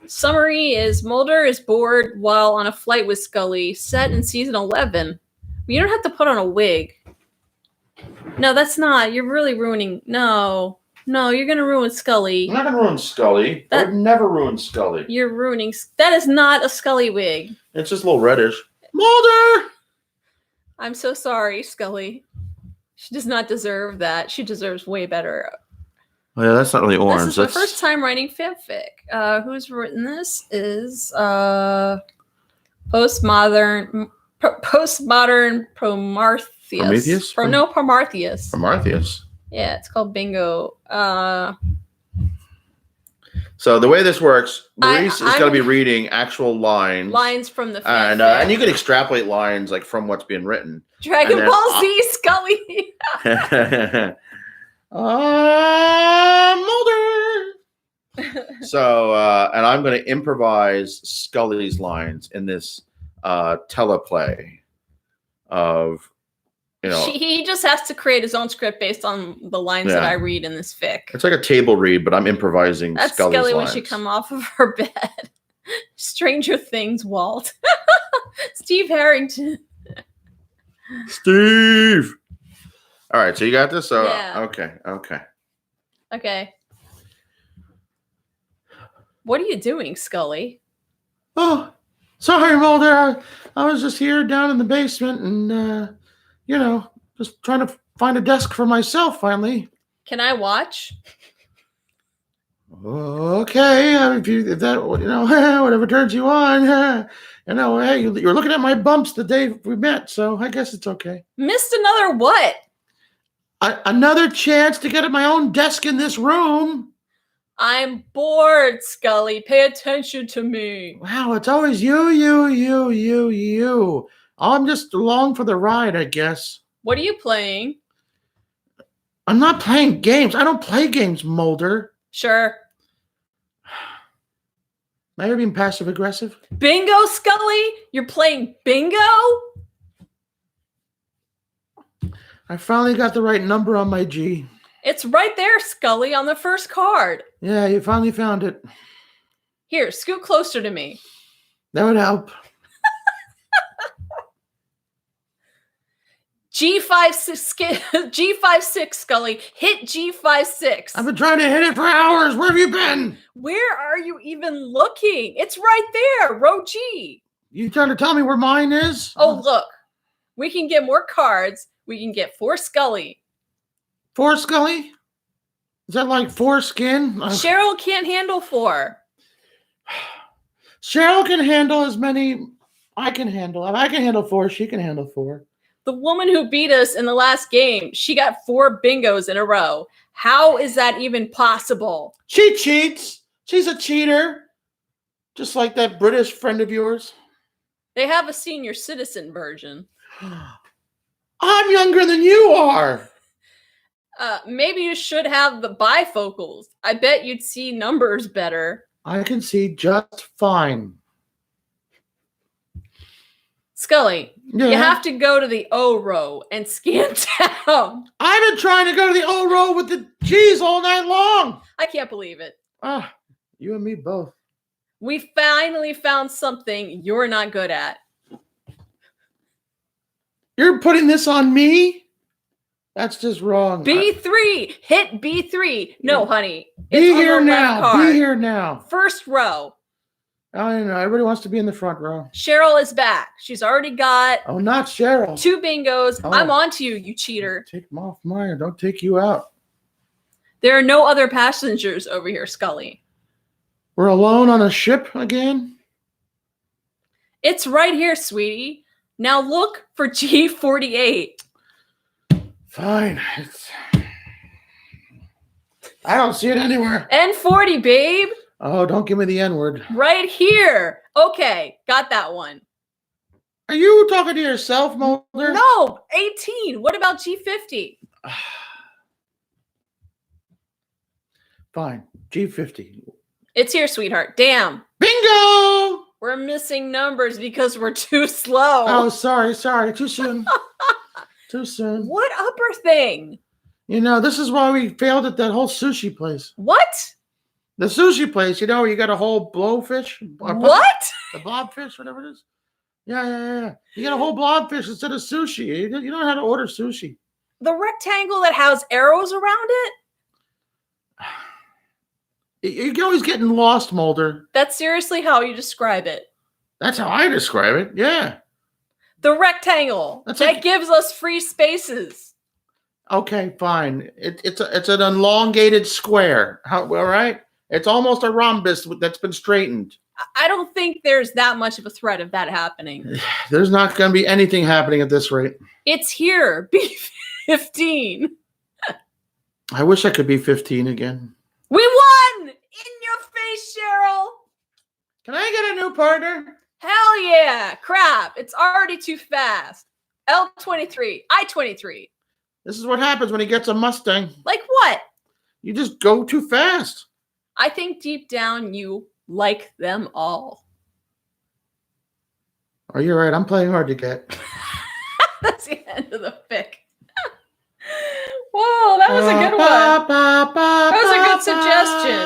Summary is Mulder is bored while on a flight with Scully, set in season 11. You don't have to put on a wig. No, that's not. You're really ruining. No, you're going to ruin Scully. I'm not going to ruin Scully. I would never ruin Scully. You're ruining. That is not a Scully wig. It's just a little reddish. Mulder! I'm so sorry, Scully. She does not deserve that. She deserves way better. Oh, yeah, that's not really orange. This is my first time writing fanfic. Who's written this is postmodern Prometheus. Prometheus? Prometheus. Prometheus. Yeah, it's called Bingo. So the way this works, Laurice is going to be reading actual lines from the fanfic. And you can extrapolate lines like from what's being written. Dragon Ball Z Scully. Mulder. So, and I'm going to improvise Scully's lines in this teleplay of, he just has to create his own script based on the lines that I read in this fic. It's like a table read, but I'm improvising That's Scully's Scully lines. When she come off of her bed. Stranger Things, Walt. Steve Harrington. Steve. All right, so you got this? Okay. Okay. What are you doing, Scully? Oh, sorry, Mulder. I was just here down in the basement and, just trying to find a desk for myself finally. Can I watch? Okay. If that, whatever turns you on. Hey, you're looking at my bumps the day we met, so I guess it's okay. Missed another what? Another chance to get at my own desk in this room. I'm bored, Scully. Pay attention to me. Wow, it's always you. I'm just along for the ride, I guess. What are you playing? I'm not playing games. I don't play games, Mulder. Sure. Am I being passive-aggressive? Bingo, Scully? You're playing bingo? I finally got the right number on my G. It's right there, Scully, on the first card. Yeah, you finally found it. Here, scoot closer to me. That would help. G56, Scully. Hit G56. I've been trying to hit it for hours. Where have you been? Where are you even looking? It's right there, row G. You trying to tell me where mine is? Oh, look. We can get more cards. We can get 4 Scully. 4 Scully? Is that like 4 skin? Cheryl can't handle 4. Cheryl can handle as many I can handle. If I can handle 4, she can handle 4. The woman who beat us in the last game, she got 4 bingos in a row. How is that even possible? She cheats. She's a cheater. Just like that British friend of yours. They have a senior citizen version. I'm younger than you are. Maybe you should have the bifocals. I bet you'd see numbers better. I can see just fine. Scully, you have to go to the O row and scan down. I've been trying to go to the O row with the G's all night long. I can't believe it. You and me both. We finally found something you're not good at. You're putting this on me? That's just wrong. B3. Hit B3. No, honey. Be here now. Be here now. First row. I don't know. Everybody wants to be in the front row. Cheryl is back. She's already got... Oh, not Cheryl. 2 bingos. Oh. I'm on to you, you cheater. Take them off mine. Don't take you out. There are no other passengers over here, Scully. We're alone on a ship again? It's right here, sweetie. Now look for G48. Fine. I don't see it anywhere. N40, babe. Oh, don't give me the N-word. Right here. Okay, got that one. Are you talking to yourself, Mulder? No, 18. What about G50? Fine. G50. It's here, sweetheart. Damn. Bingo! We're missing numbers because we're too slow. Oh, sorry. Too soon. Too soon. What upper thing? You know, this is why we failed at that whole sushi place. What? The sushi place, you know, you got a whole blowfish. What? The blobfish, whatever it is. Yeah. You got a whole blobfish instead of sushi. You don't know how to order sushi. The rectangle that has arrows around it? You're always getting lost, Mulder. That's seriously how you describe it. That's how I describe it. Yeah. The rectangle that gives us free spaces. Okay, fine. It's an elongated square. All right. It's almost a rhombus that's been straightened. I don't think there's that much of a threat of that happening. There's not going to be anything happening at this rate. It's here. B15. I wish I could be 15 again. We won! In your face, Cheryl. Can I get a new partner? Hell yeah. Crap. It's already too fast. L23. I-23. This is what happens when he gets a Mustang. Like what? You just go too fast. I think deep down you like them all. Oh, you're right. I'm playing hard to get. That's the end of the fic. Whoa, that was a good one. That was a good suggestion.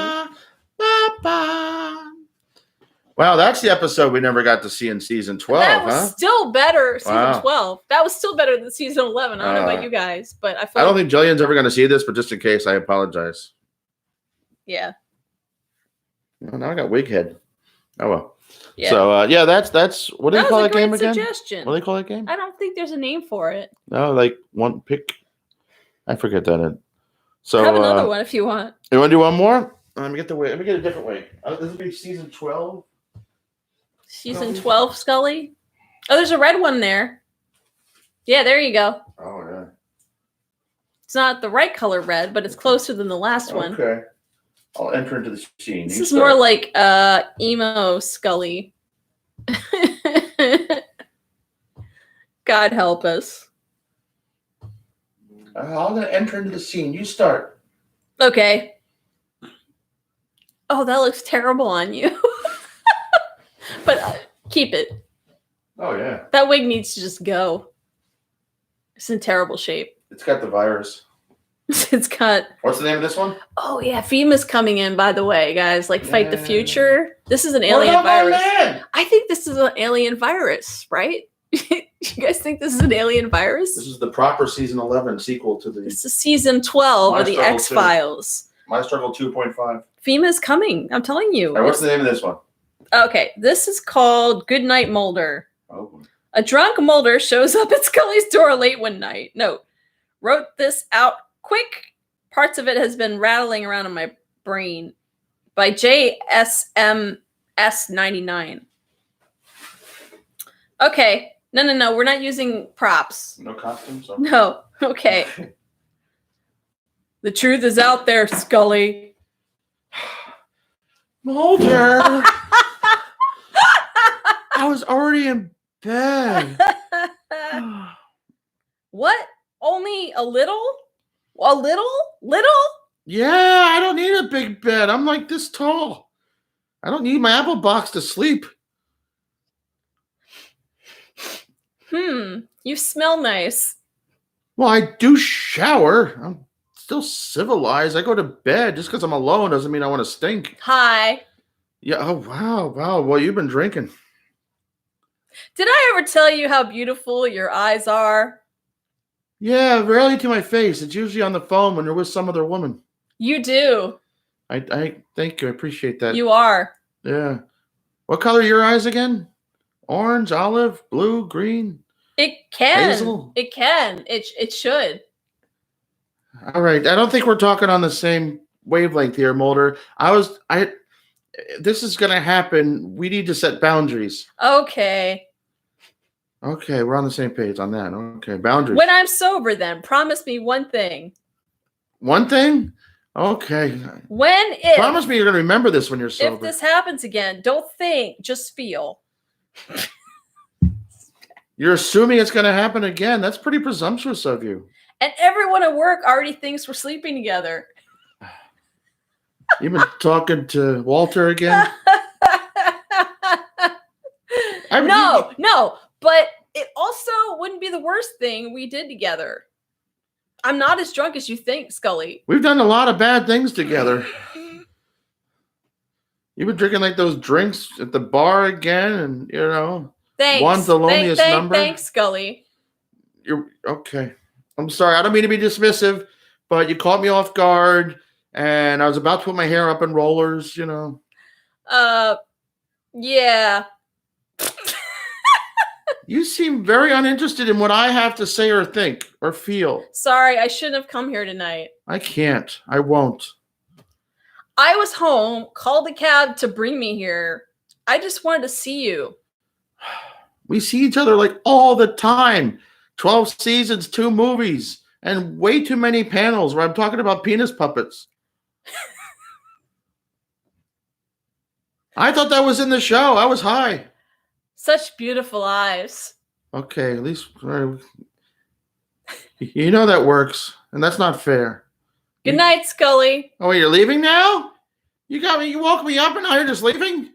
Wow, that's the episode we never got to see in season 12. That was still better, season Wow. 12. That was still better than season 11. I don't know about you guys, but I feel I don't think Jillian's ever going to see this, but just in case, I apologize. Yeah. Well, now I got wig head. Oh, well. Yeah. So, that's what do you call that game again? Suggestion. What do they call that game? I don't think there's a name for it. No, like one pick. I forget that. So, I have another one if you want. You want to do one more? Let me get the wig. Let me get a different wig. This will be season 12. Season 12, Scully. Oh, there's a red one there. Yeah, there you go. Oh, yeah. It's not the right color red, but it's closer than the last one. Okay. I'll enter into the scene. This is more like emo Scully. God help us. I'm going to enter into the scene. You start. Okay. Oh, that looks terrible on you. But keep it. Oh, yeah. That wig needs to just go. It's in terrible shape. It's got the virus. It's got... What's the name of this one? Oh, yeah. FEMA's coming in, by the way, guys. Like, fight the future. This is an alien virus. I think this is an alien virus, right? You guys think this is an alien virus? This is the proper season 11 sequel to the... This is season 12 of the X-Files. My Struggle 2.5. FEMA's coming. I'm telling you. All right, what's the name of this one? Okay. This is called Goodnight Mulder. Oh. A drunk Mulder shows up at Scully's door late one night. Note, wrote this out quick. Parts of it has been rattling around in my brain. By JSMS99. Okay. No. We're not using props. No costumes? Okay. No. Okay. The truth is out there, Scully. Mulder! I was already in bed. What? Only a little? A little? Little? Yeah, I don't need a big bed. I'm like this tall. I don't need my Apple box to sleep. You smell nice. Well, I do shower. I'm still civilized. I go to bed. Just because I'm alone doesn't mean I want to stink. Hi. Yeah. Oh, wow. Well, you've been drinking. Did I ever tell you how beautiful your eyes are? Yeah, rarely to my face. It's usually on the phone when you're with some other woman. You do. I thank you. I appreciate that. You are. Yeah. What color are your eyes again? Orange, olive, blue, green? It can. Hazel? It can. It should. All right. I don't think we're talking on the same wavelength here, Mulder. this is going to happen. We need to set boundaries. Okay. Okay, we're on the same page on that. Okay, boundaries. When I'm sober, then promise me one thing. One thing? Okay. Promise me you're going to remember this when you're sober. If this happens again, don't think, just feel. You're assuming it's going to happen again. That's pretty presumptuous of you. And everyone at work already thinks we're sleeping together. You've been talking to Walter again? No, but it also wouldn't be the worst thing we did together. I'm not as drunk as you think, Scully. We've done a lot of bad things together. You've been drinking like those drinks at the bar again, and Thanks. One's the loneliest number. Thanks, Scully. You're okay. I'm sorry. I don't mean to be dismissive, but you caught me off guard, and I was about to put my hair up in rollers. Yeah. You seem very uninterested in what I have to say or think or feel. Sorry, I shouldn't have come here tonight. I can't. I won't. I was home, called a cab to bring me here. I just wanted to see you. We see each other like all the time. 12 seasons, 2 movies, and way too many panels where I'm talking about penis puppets. I thought that was in the show. I was high. Such beautiful eyes. Okay, at least you know that works, and that's not fair. Good night, Scully. Oh, you're leaving now? You got me. You woke me up, and now you're just leaving?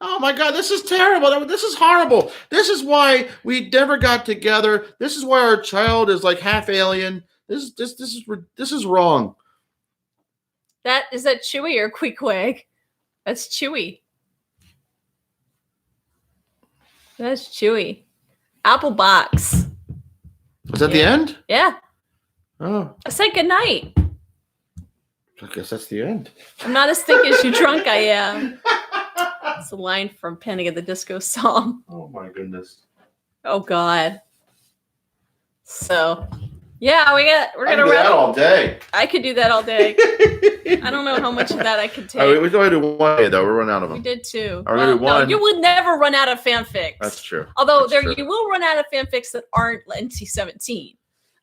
Oh my God, this is terrible. This is horrible. This is why we never got together. This is why our child is like half alien. This is wrong. Is that Chewy or Queequeg? That's Chewy. That's Chewy. Apple box. Was that the end? Yeah. Oh. I said goodnight. I guess that's the end. I'm not as thick as you drunk I am. It's a line from Panic at the Disco song. Oh my goodness. Oh God. So, yeah, we're gonna do that all day. I could do that all day. I don't know how much of that I could take. We can only do one day though. We're running out of them. We did 2. Well, no, you would never run out of fanfics. That's true. Although you will run out of fanfics that aren't NC-17.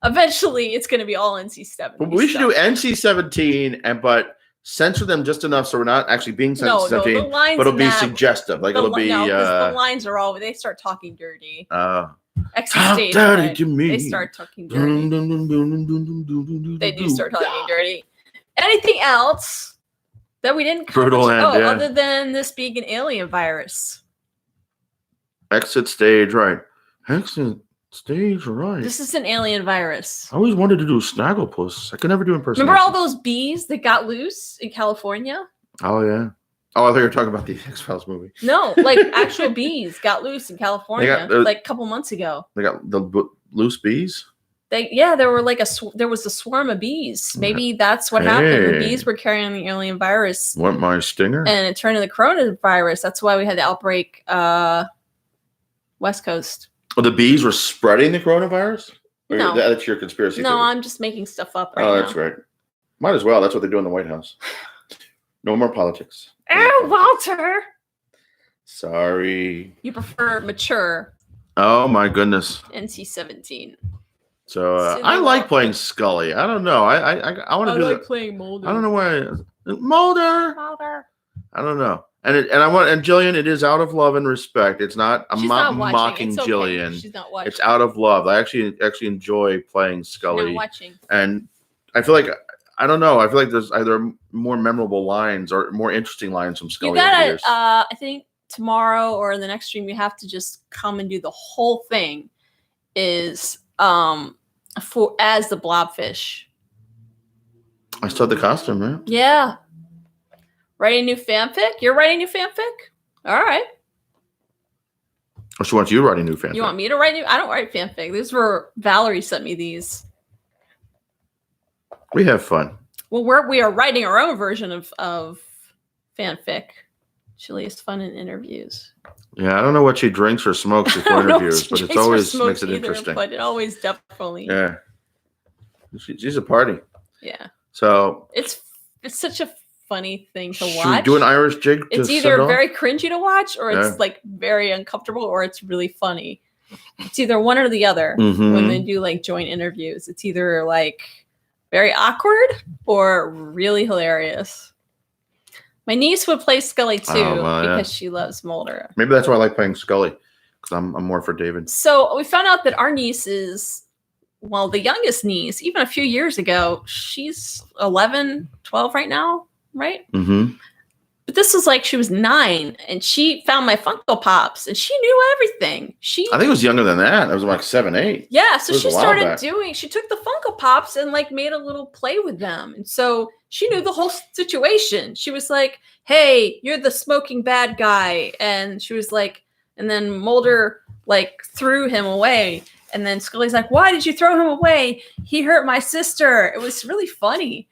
Eventually, it's going to be all NC-17. Well, we should do NC-17, but censor them just enough so we're not actually being NC-17, but it'll be suggestive. Like it'll be. The lines are all. They start talking dirty. Talk Ecstasy. dirty to me. They start talking dirty. They do start talking dirty. Anything else that we didn't cover? Brutal end, other than this being an alien virus. Exit stage right. Exit stage right. This is an alien virus. I always wanted to do Snagglepuss. I could never do impersonation. Remember all those bees that got loose in California? Oh, yeah. Oh, I thought you were talking about the X-Files movie. No, like actual bees got loose in California like a couple months ago. They got the loose bees? There were there was a swarm of bees. Maybe that's what happened. The bees were carrying the alien virus. Want my stinger? And it turned into the coronavirus. That's why we had the outbreak West Coast. Oh, the bees were spreading the coronavirus? No. That's your conspiracy theory. I'm just making stuff up right now. Oh, that's right. Might as well. That's what they do in the White House. No more politics. Oh, Walter. Sorry. You prefer mature. Oh, my goodness. NC-17. So I like playing Scully. I don't know. I want to do like playing Mulder. I don't know why. Mulder. I don't know. And Jillian, it is out of love and respect. It's not. I'm not mocking Jillian. She's not watching. It's out of love. I actually enjoy playing Scully. She's not watching. And I feel like I don't know. I feel like there's either more memorable lines or more interesting lines from Scully. You gotta. I think tomorrow or in the next stream, you have to just come and do the whole thing. Is as the blobfish. I still have the costume, right? Yeah. Writing new fanfic? You're writing new fanfic? All right. Or she wants you writing new fanfic. You want me to write new? I don't write fanfic. These were Valerie sent me these. We have fun. Well, we are writing our own version of fanfic. Chili is fun in interviews. Yeah, I don't know what she drinks or smokes before interviews, but it always makes it interesting. But it always definitely. Yeah. She's a party. Yeah. So it's such a funny thing to watch. Should we do an Irish jig? It's either very cringy to watch, or it's like very uncomfortable, or it's really funny. It's either one or the other. When they do like joint interviews, it's either like very awkward or really hilarious. My niece would play Scully too because she loves Mulder. Maybe that's why I like playing Scully, because I'm more for David. So we found out that our nieces, well, the youngest niece, even a few years ago, she's 11, 12 right now, right? But this was like she was 9, and she found my Funko Pops, and she knew everything. I think it was younger than that. I was like 7, 8. Yeah, so she started she took the Funko Pops and like made a little play with them. And so she knew the whole situation. She was like, hey, you're the smoking bad guy. And she was like, and then Mulder like threw him away. And then Scully's like, why did you throw him away? He hurt my sister. It was really funny.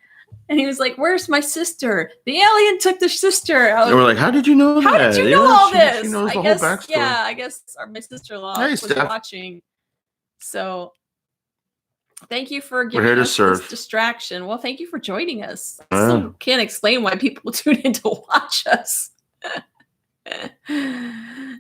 And he was like, where's my sister? The alien took the sister. And we're like, how did you know that? How did you know all this? She knows the whole backstory. Yeah, I guess my sister-in-law was watching. So thank you for giving us this distraction. Well, thank you for joining us. I still can't explain why people tune in to watch us.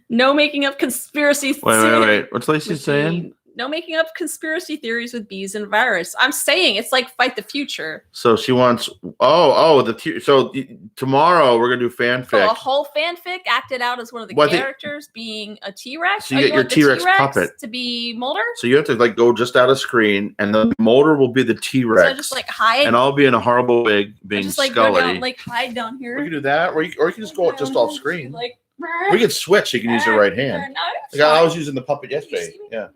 No making up conspiracy theories. Wait. What's Lacey saying? No making up conspiracy theories with bees and virus. I'm saying it's like Fight the Future. So she wants. So tomorrow we're gonna do fanfic. So a whole fanfic acted out as one of the characters being a T-Rex. So you get your T-Rex puppet to be Mulder. So you have to like go just out of screen, and the Mulder will be the T-Rex. So just like hide, and I'll be in a horrible wig being just like Scully. Go down, like hide down here. We can do that, or you can just go just off screen. Like we can switch. You can use your right hand. Like I was using the puppet yesterday. Yeah.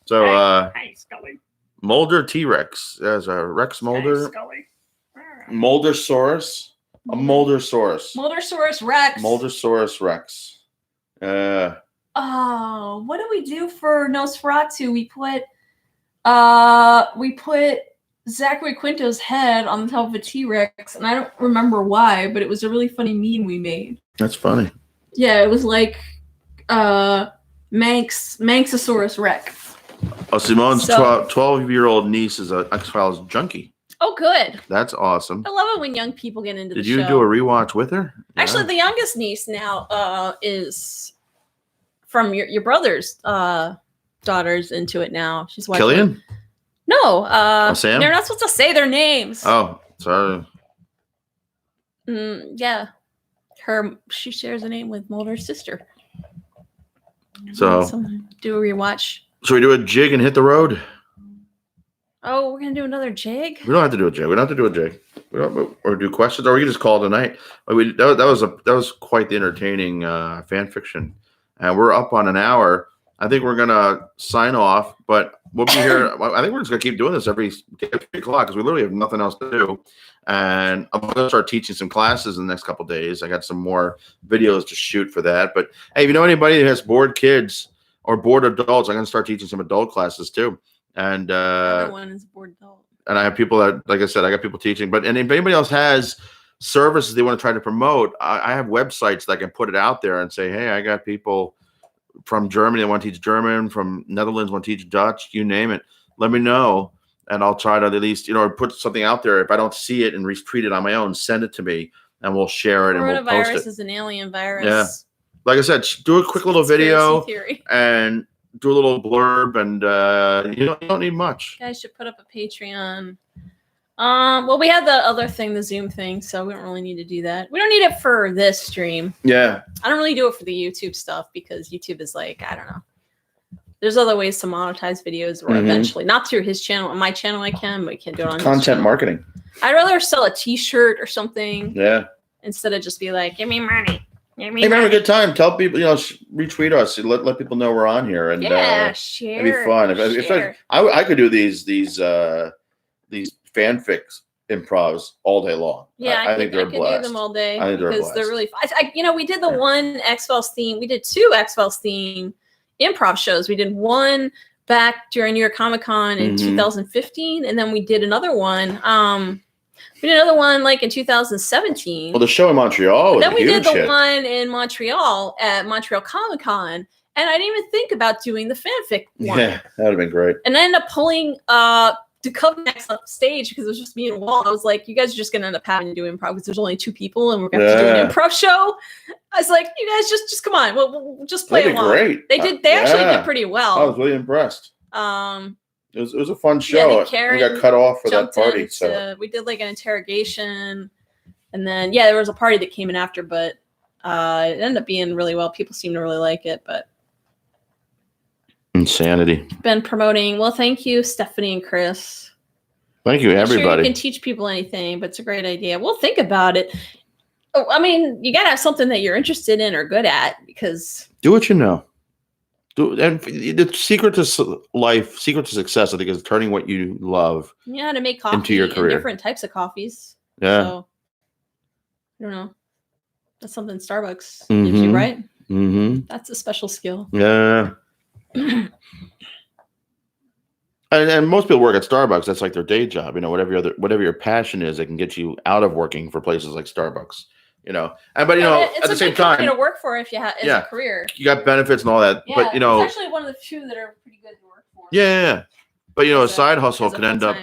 So, hey, Scully. Mulder T-Rex. There's a Rex Mulder. Hey, Scully. Moldersaurus. A Moldersaurus. Moldersaurus Rex. Moldersaurus Rex. Oh, what did we do for Nosferatu? We put Zachary Quinto's head on the top of a T-Rex, and I don't remember why, but it was a really funny meme we made. That's funny. Yeah, it was like Manxosaurus Rex. Oh, Simone's 12-year-old niece is an X-Files junkie. Oh, good. That's awesome. I love it when young people get into the show. Did you do a rewatch with her? Actually, the youngest niece now is from your brother's daughter's into it now. She's watching. Killian? No. Sam? They're not supposed to say their names. Oh, sorry. Yeah. She shares a name with Mulder's sister. So do a rewatch. So we do a jig and hit the road. Oh, we're gonna do another jig. We don't have to do a jig. We don't have to do a jig. Or do questions, or we can just call it a night. That was quite the entertaining fan fiction, and we're up on an hour. I think we're gonna sign off, but we'll be here. I think we're just gonna keep doing this every 3 o'clock because we literally have nothing else to do. And I'm gonna start teaching some classes in the next couple of days. I got some more videos to shoot for that. But hey, if you know anybody who has bored kids or bored adults, I'm gonna start teaching some adult classes too. And everyone is a bored adult. And I have people that, like I said, I got people teaching. But if anybody else has services they want to try to promote, I have websites that I can put it out there and say, hey, I got people from Germany that want to teach German, from Netherlands want to teach Dutch, you name it. Let me know, and I'll try to at least, put something out there. If I don't see it and retweet it on my own, send it to me, and we'll share it and we'll post it. Coronavirus is an alien virus. Yeah. Like I said, do a quick little video and do a little blurb, and you don't need much. You guys should put up a Patreon. Well, we had the other thing, the Zoom thing, so we don't really need to do that. We don't need it for this stream. Yeah. I don't really do it for the YouTube stuff because YouTube is like, I don't know. There's other ways to monetize videos, or eventually, not through his channel. On my channel, I can, but you can't do it on content marketing. I'd rather sell a T-shirt or something. Yeah. Instead of just be like, give me money. Hey, man, have a good time. Tell people, retweet us. Let people know we're on here, and share. It'd be fun. If I could do these fanfics improvs all day long. Yeah, I think they're a blast. Do them all day. I think because they're really fun. We did the one X-Files theme. We did 2 X-Files theme improv shows. We did one back during New York Comic Con in 2015, and then we did another one. We did another one like in 2017. Well, the show in Montreal was then we did the hit. one in Montreal at Montreal Comic Con, and I didn't even think about doing the fanfic one. Yeah, that would have been great. And I ended up pulling to come next up stage because it was just me and Walt. I was like, you guys are just gonna end up having to do improv because there's only 2 people and we're gonna have to do an improv show. I was like, you guys just come on, we'll just play along. Great. They actually did pretty well. I was really impressed. It was a fun show. We got cut off for that party. So we did like an interrogation, and then there was a party that came in after, but it ended up being really well. People seem to really like it, but insanity. Been promoting. Well, thank you, Stephanie and Chris. Thank you, everybody. Sure you can teach people anything, but it's a great idea. We'll think about it. Oh, I mean, you gotta have something that you're interested in or good at, because do what you know. And the secret to life, secret to success, I think, is turning what you love to make coffee into your career. Different types of coffees. Yeah. So, I don't know. That's something Starbucks gives you, right? Mm-hmm. That's a special skill. Yeah. and most people work at Starbucks. That's like their day job. Whatever your passion is, it can get you out of working for places like Starbucks. But at the same time, to work for if you have a career. You got benefits and all that. Yeah, but it's actually one of the few that are pretty good to work for. Yeah. But a side hustle can end up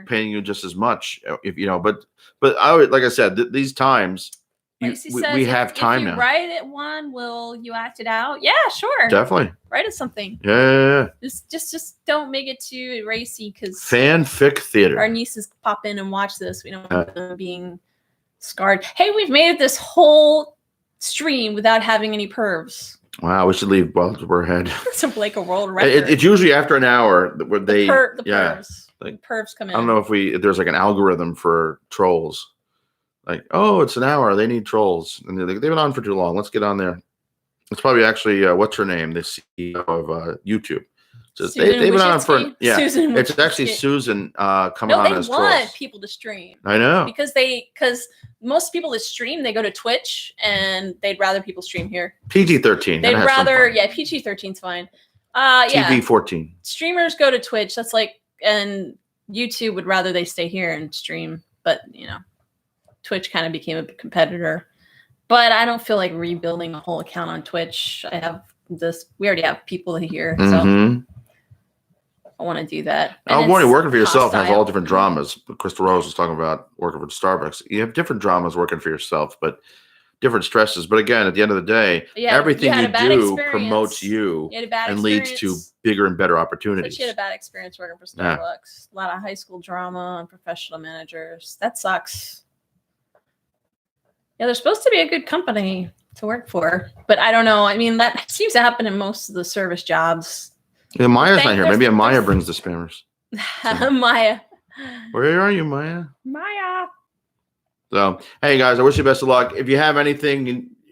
paying you just as much. But I would, like I said, these times we have time now. Write it one, will you act it out? Yeah, sure. Definitely. Write it something. Yeah. Just don't make it too racy because fanfic theater. Our nieces pop in and watch this. We don't want them being scarred. Hey, we've made it this whole stream without having any pervs. Wow, we should leave while we're ahead. It's like a world record. It's usually after an hour where the pervs. Like, pervs come in. I don't know if there's like an algorithm for trolls. Like, oh, it's an hour. They need trolls, and they've been on for too long. Let's get on there. It's probably actually what's her name, the CEO of YouTube. So they've been on for Susan it's actually Susan coming on as trolls. They want people to stream. I know because most people that stream, they go to Twitch and they'd rather people stream here. PG-13. They'd rather PG-13's fine. TV-14. Streamers go to Twitch. That's and YouTube would rather they stay here and stream, but Twitch kind of became a competitor. But I don't feel like rebuilding a whole account on Twitch. We already have people here, so I want to do that. Working for yourself has all different dramas. Crystal Rose was talking about working for Starbucks. You have different dramas working for yourself, but different stresses. But again, at the end of the day, everything you do promotes you and leads to bigger and better opportunities. But she had a bad experience working for Starbucks. A lot of high school drama and professional managers. That sucks. Yeah, they're supposed to be a good company to work for, but I don't know. I mean, that seems to happen in most of the service jobs. Yeah, Maya's not here. Maybe Maya brings the spammers. Maya. Where are you, Maya? Maya. So, hey guys, I wish you best of luck. If you have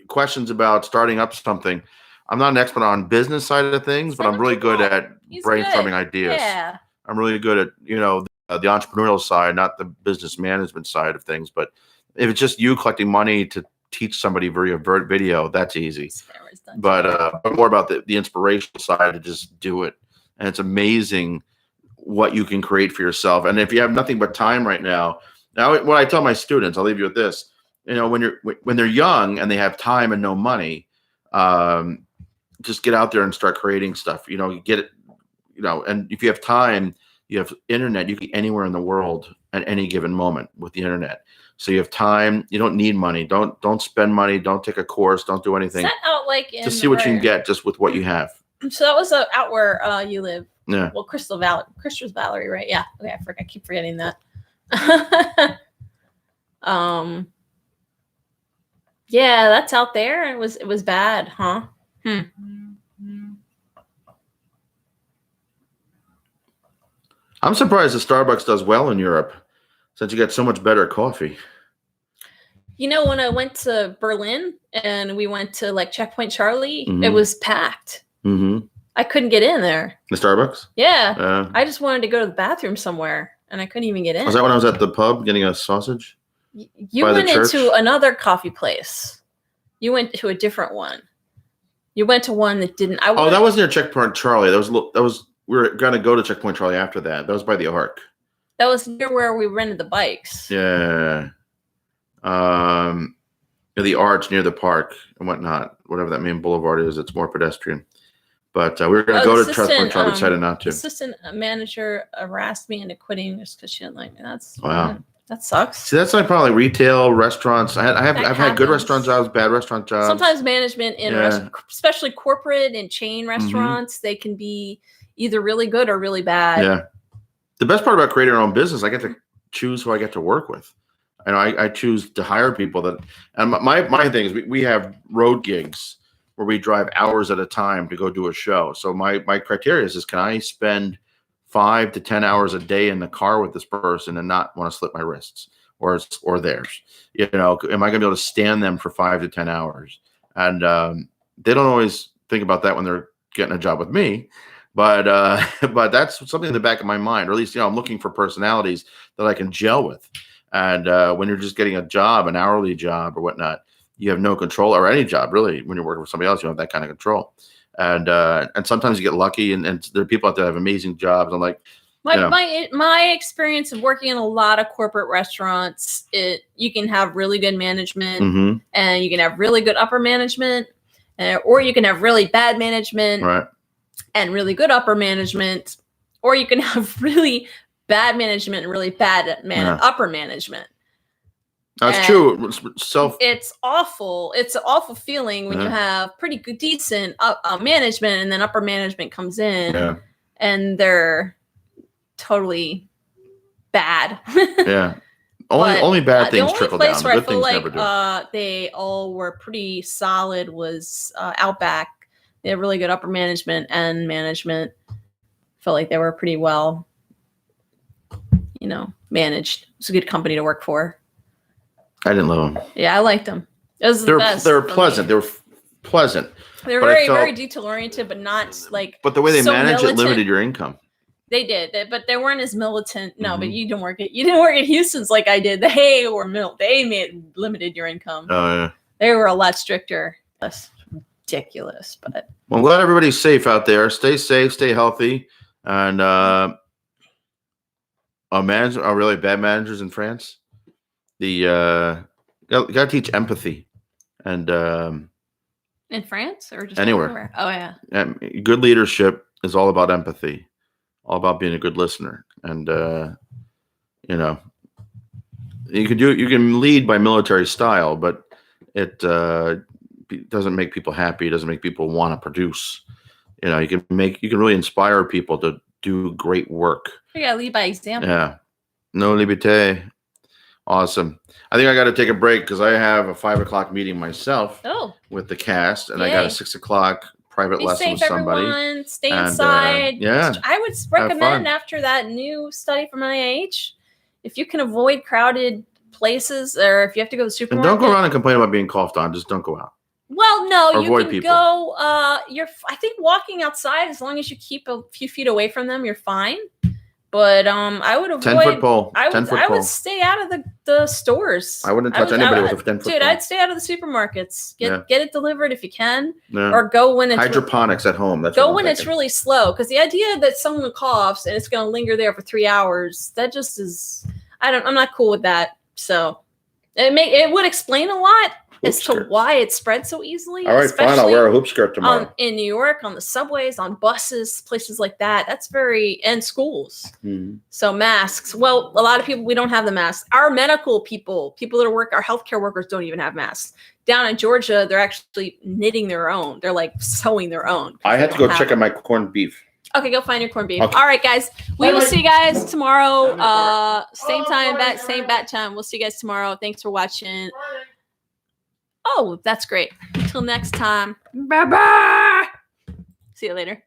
questions about starting up something, I'm not an expert on business side of things, but I'm really good at brainstorming ideas. Yeah. I'm really good at, the entrepreneurial side, not the business management side of things. But if it's just you collecting money to teach somebody via video, that's easy. But more about the inspirational side to just do it. And it's amazing what you can create for yourself. And if you have nothing but time right now, what I tell my students, I'll leave you with this. When they're young and they have time and no money, just get out there and start creating stuff. Get it. And if you have time, you have internet. You can be anywhere in the world at any given moment with the internet. So you have time. You don't need money. Don't spend money. Don't take a course. Don't do anything. Is that out just see what you can get just with what you have. So that was out where you live. Yeah. Well, Crystal Valley, right? Yeah. Okay, I keep forgetting that. Yeah, that's out there. It was bad, huh? I'm surprised that Starbucks does well in Europe, since you get so much better coffee. When I went to Berlin and we went to Checkpoint Charlie, it was packed. Mm-hmm. I couldn't get in there. The Starbucks? Yeah. I just wanted to go to the bathroom somewhere, and I couldn't even get in. Was that when I was at the pub getting a sausage? You went into another coffee place. You went to a different one. You went to one that didn't. That wasn't near Checkpoint Charlie. That was. We were gonna go to Checkpoint Charlie after that. That was by the Arc. That was near where we rented the bikes. Yeah. The arch near the park and whatnot, whatever that main boulevard is. It's more pedestrian. But we were going to go to Trust Fund Trial. We decided not to. Assistant manager harassed me into quitting just because she didn't like me. That's wow. That sucks. See, that's like probably retail, restaurants. I've had good restaurant jobs, bad restaurant jobs. Sometimes management in especially corporate and chain restaurants, they can be either really good or really bad. Yeah. The best part about creating our own business, I get to choose who I get to work with. And I choose to hire people that. And my thing is we have road gigs where we drive hours at a time to go do a show. So my criteria is can I spend 5 to 10 hours a day in the car with this person and not want to slip my wrists or theirs? You know, am I going to be able to stand them for 5 to 10 hours? And they don't always think about that when they're getting a job with me, but that's something in the back of my mind, or at least, you know, I'm looking for personalities that I can gel with. And when you're just getting a job, an hourly job or whatnot, you have no control, or any job really. When you're working with somebody else, you don't have that kind of control. And sometimes you get lucky, and there are people out there that have amazing jobs. I'm like, my experience of working in a lot of corporate restaurants, you can have really good management, and you can have really good upper management, or you can have really bad management, right, and really good upper management, or you can have really bad management and really bad upper management. That's true. It's awful. It's an awful feeling when you have pretty good, decent management, and then upper management comes in and they're totally bad. Only bad things trickle down. The only place where I feel like they all were pretty solid was Outback. They had really good upper management, and management felt like they were pretty well, you know, managed. It's a good company to work for. I didn't love them. Yeah, I liked them. It was they were pleasant. They were pleasant. They were very detail oriented, but not like. But the way they managed it limited your income. They did, but they weren't as militant. No, but you didn't work at Houston's like I did. They limited your income. Oh yeah. They were a lot stricter. That's ridiculous, but. Well, I'm glad everybody's safe out there. Stay safe, stay healthy, and are really bad managers in France. You got to teach empathy, and in France or just anywhere. Everywhere? Oh yeah. Good leadership is all about empathy, all about being a good listener, and you know, you can lead by military style, but it doesn't make people happy. It doesn't make people want to produce. You know, you can really inspire people to do great work. You gotta lead by example. Yeah. No liberté. Awesome. I think I got to take a break because I have a 5 o'clock meeting myself with the cast, and I got a 6 o'clock private lesson with somebody. Everyone. Stay inside. Yeah. I would recommend after that new study from NIH, if you can avoid crowded places, or if you have to go to the supermarket. And don't go around and complain about being coughed on. Just don't go out. Well, no, or you can people. Go. I think walking outside, as long as you keep a few feet away from them, you're fine. But I would avoid 10-foot pole. I would stay out of the stores. I wouldn't touch anybody with a 10-foot pole. Dude, I'd stay out of the supermarkets. Get it delivered if you can, or go when it's hydroponics at home. It's really slow, because the idea that someone coughs and it's going to linger there for 3 hours, that just is. I'm not cool with that. So it would explain a lot as to why it spread so easily. All right, fine. I'll wear a hoop skirt tomorrow. In New York, on the subways, on buses, places like that. That's and schools. So masks. Well, a lot of people, we don't have the masks. Our medical people that our healthcare workers don't even have masks. Down in Georgia, they're actually knitting their own. They're like sewing their own. I had to go check on my corned beef. Okay, go find your corned beef. Okay. All right, guys. We will see you guys tomorrow. Same time, same bat time. We'll see you guys tomorrow. Thanks for watching. Oh, that's great. Until next time. Bye-bye. See you later.